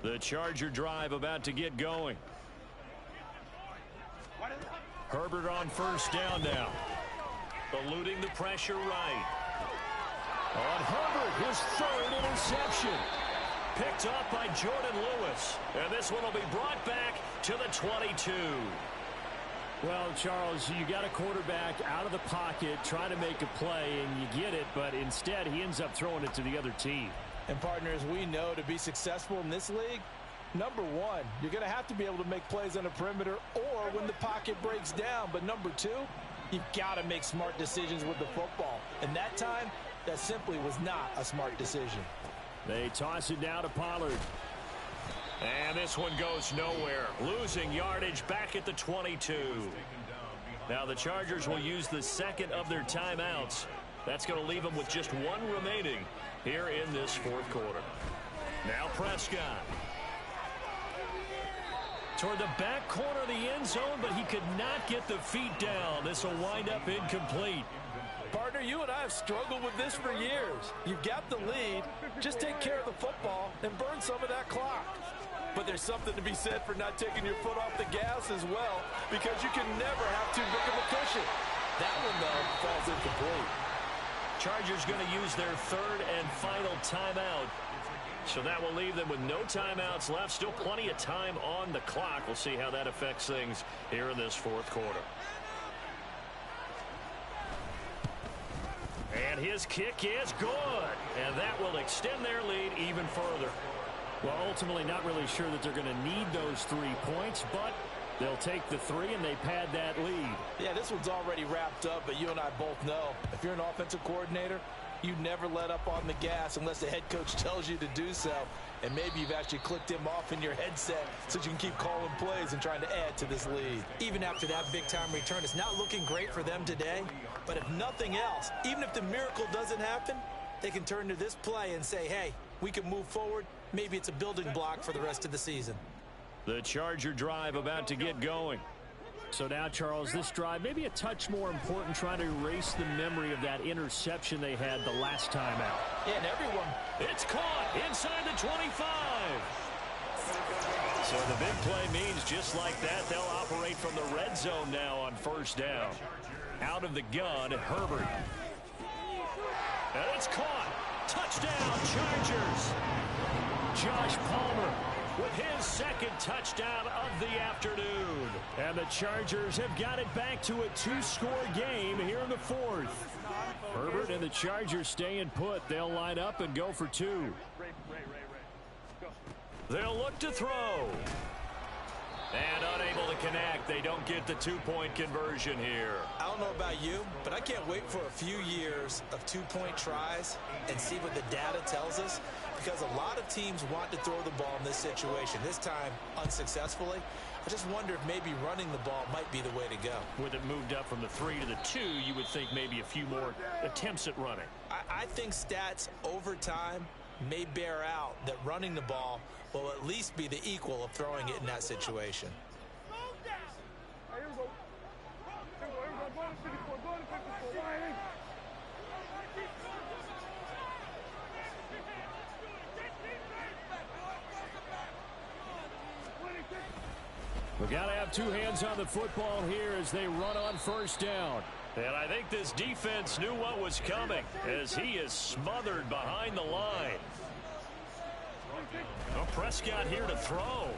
The Charger drive about to get going. Herbert on first down now. Eluding the pressure right. On Herbert, his 3rd interception. Picked up by Jordan Lewis. And this one will be brought back to the 22. Well, Charles, you got a quarterback out of the pocket trying to make a play, and you get it, but instead he ends up throwing it to the other team. And partners, we know to be successful in this league, number one, you're going to have to be able to make plays on the perimeter or when the pocket breaks down. But number two, you've got to make smart decisions with the football. And that time, that simply was not a smart decision. They toss it down to Pollard. And this one goes nowhere. Losing yardage back at the 22. Now the Chargers will use the second of their timeouts. That's going to leave them with just 1 remaining here in this fourth quarter. Now Prescott. Toward the back corner of the end zone, but he could not get the feet down. This will wind up incomplete. Partner, you and I have struggled with this for years. You've got the lead. Just take care of the football and burn some of that clock. But there's something to be said for not taking your foot off the gas as well, because you can never have too big of a cushion. That one, though, falls incomplete. Chargers going to use their 3rd and final timeout. So that will leave them with no timeouts left. Still plenty of time on the clock. We'll see how that affects things here in this fourth quarter. And his kick is good. And that will extend their lead even further. Well, ultimately not really sure that they're going to need those 3 points, but they'll take the 3 and they pad that lead. Yeah, this one's already wrapped up, but you and I both know if you're an offensive coordinator, you never let up on the gas unless the head coach tells you to do so. And maybe you've actually clicked him off in your headset so you can keep calling plays and trying to add to this lead. Even after that big-time return, it's not looking great for them today. But if nothing else, even if the miracle doesn't happen, they can turn to this play and say, hey, we can move forward. Maybe it's a building block for the rest of the season. The Charger drive about to get going. So now, Charles, this drive maybe a touch more important, trying to erase the memory of that interception they had the last time out. Yeah, and everyone. It's caught inside the 25. So the big play means just like that, they'll operate from the red zone now on first down. Out of the gun, Herbert. And it's caught. Touchdown, Chargers. Josh Palmer with his 2nd touchdown of the afternoon. And the Chargers have got it back to a 2-score game here in the fourth. Herbert and the Chargers staying put. They'll line up and go for 2. They'll look to throw. And unable to connect. They don't get the 2-point conversion here. I don't know about you, but I can't wait for a few years of 2-point tries and see what the data tells us, because a lot of teams want to throw the ball in this situation. This time, unsuccessfully. I just wonder if maybe running the ball might be the way to go. With it moved up from the 3 to the 2, you would think maybe a few more attempts at running. I think stats over time may bear out that running the ball will at least be the equal of throwing it in that situation. Here we go. Here we go. We got to have two hands on the football here as they run on first down. And I think this defense knew what was coming as he is smothered behind the line. Well, Prescott here to throw.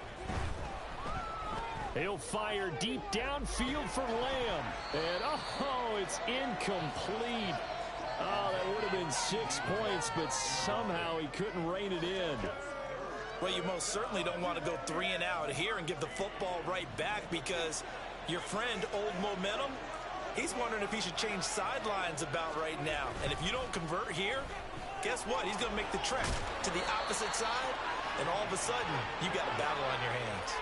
He'll fire deep downfield for Lamb. And, oh, it's incomplete. Oh, that would have been 6 points, but somehow he couldn't rein it in. Well, you most certainly don't want to go 3 and out here and give the football right back because your friend, Old Momentum, he's wondering if he should change sidelines about right now. And if you don't convert here, guess what? He's going to make the trek to the opposite side, and all of a sudden, you've got a battle on your hands.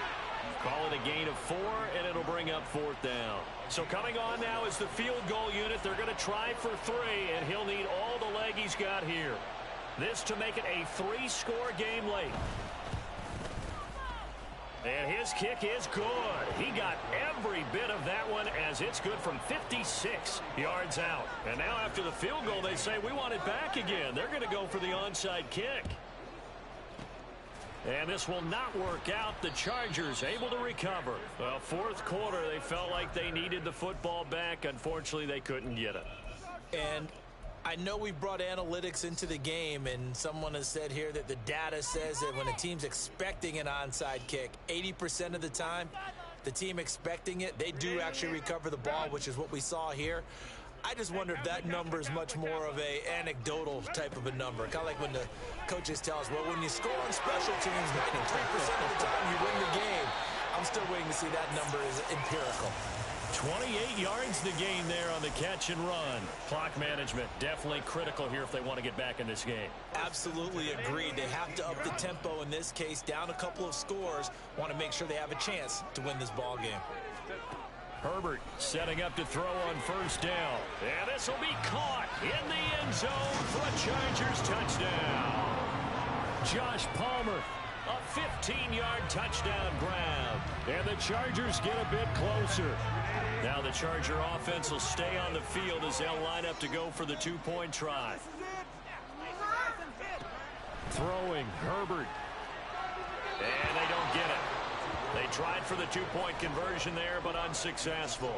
Call it a gain of 4, and it'll bring up 4th down. So coming on now is the field goal unit. They're going to try for 3, and he'll need all the leg he's got here. This to make it a 3-score game late. And his kick is good. He got every bit of that one as it's good from 56 yards out. And now after the field goal, they say, we want it back again. They're going to go for the onside kick. And this will not work out. The Chargers able to recover. Well, 4th quarter, they felt like they needed the football back. Unfortunately, they couldn't get it. And I know we brought analytics into the game, and someone has said here that the data says that when a team's expecting an onside kick, 80% of the time, the team expecting it, they do actually recover the ball, which is what we saw here. I just wonder if that number is much more of a anecdotal type of a number. Kind of like when the coaches tell us, well, when you score on special teams, 93% of the time you win the game. I'm still waiting to see that number is empirical. 28 yards the gain there on the catch and run. Clock management definitely critical here if they want to get back in this game. Absolutely agreed. They have to up the tempo in this case, down a couple of scores. Want to make sure they have a chance to win this ball game. Herbert setting up to throw on first down. And this will be caught in the end zone for a Chargers touchdown. Josh Palmer, a 15-yard touchdown grab. and the Chargers get a bit closer. Now the Charger offense will stay on the field as they'll line up to go for the 2-point try. Throwing, Herbert. And they don't get it. They tried for the 2-point conversion there, but unsuccessful.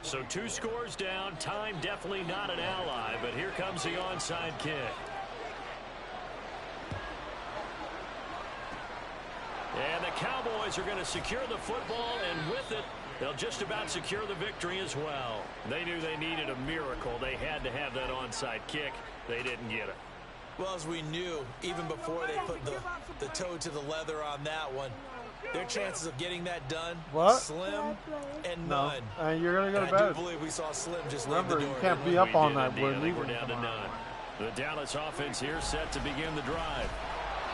So 2 scores down. Time definitely not an ally, but here comes the onside kick. And the Cowboys are going to secure the football, and with it, they'll just about secure the victory as well. They knew they needed a miracle. They had to have that onside kick. They didn't get it. Well, as we knew, even before they put the toe to the leather on that one, their chances of getting that done, slim and none. And you're going to go to bed. I do believe we saw Slim just leave the door. Remember, you can't be up all night. We're down to none. The Dallas offense here set to begin the drive.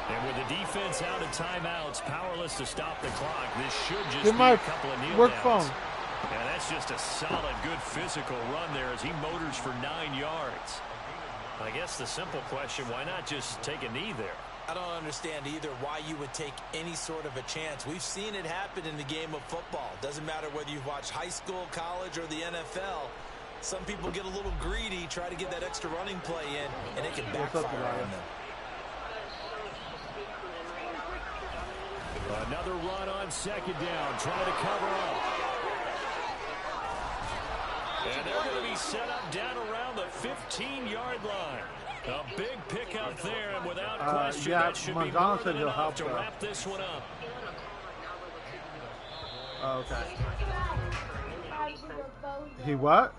And with the defense out of timeouts, powerless to stop the clock, this should just be a couple of kneel downs. Phone. Yeah, that's just a solid, good physical run there as he motors for 9 yards. I guess the simple question, why not just take a knee there? I don't understand either why you would take any sort of a chance. We've seen it happen in the game of football. Doesn't matter whether you've watched high school, college, or the NFL. Some people get a little greedy, try to get that extra running play in, and it can backfire on them. Another run on second down, trying to cover up. And they're going to be set up down around the 15-yard line. A big pickup there, and without question, that should be more than enough to wrap this one up. Oh, okay. He what?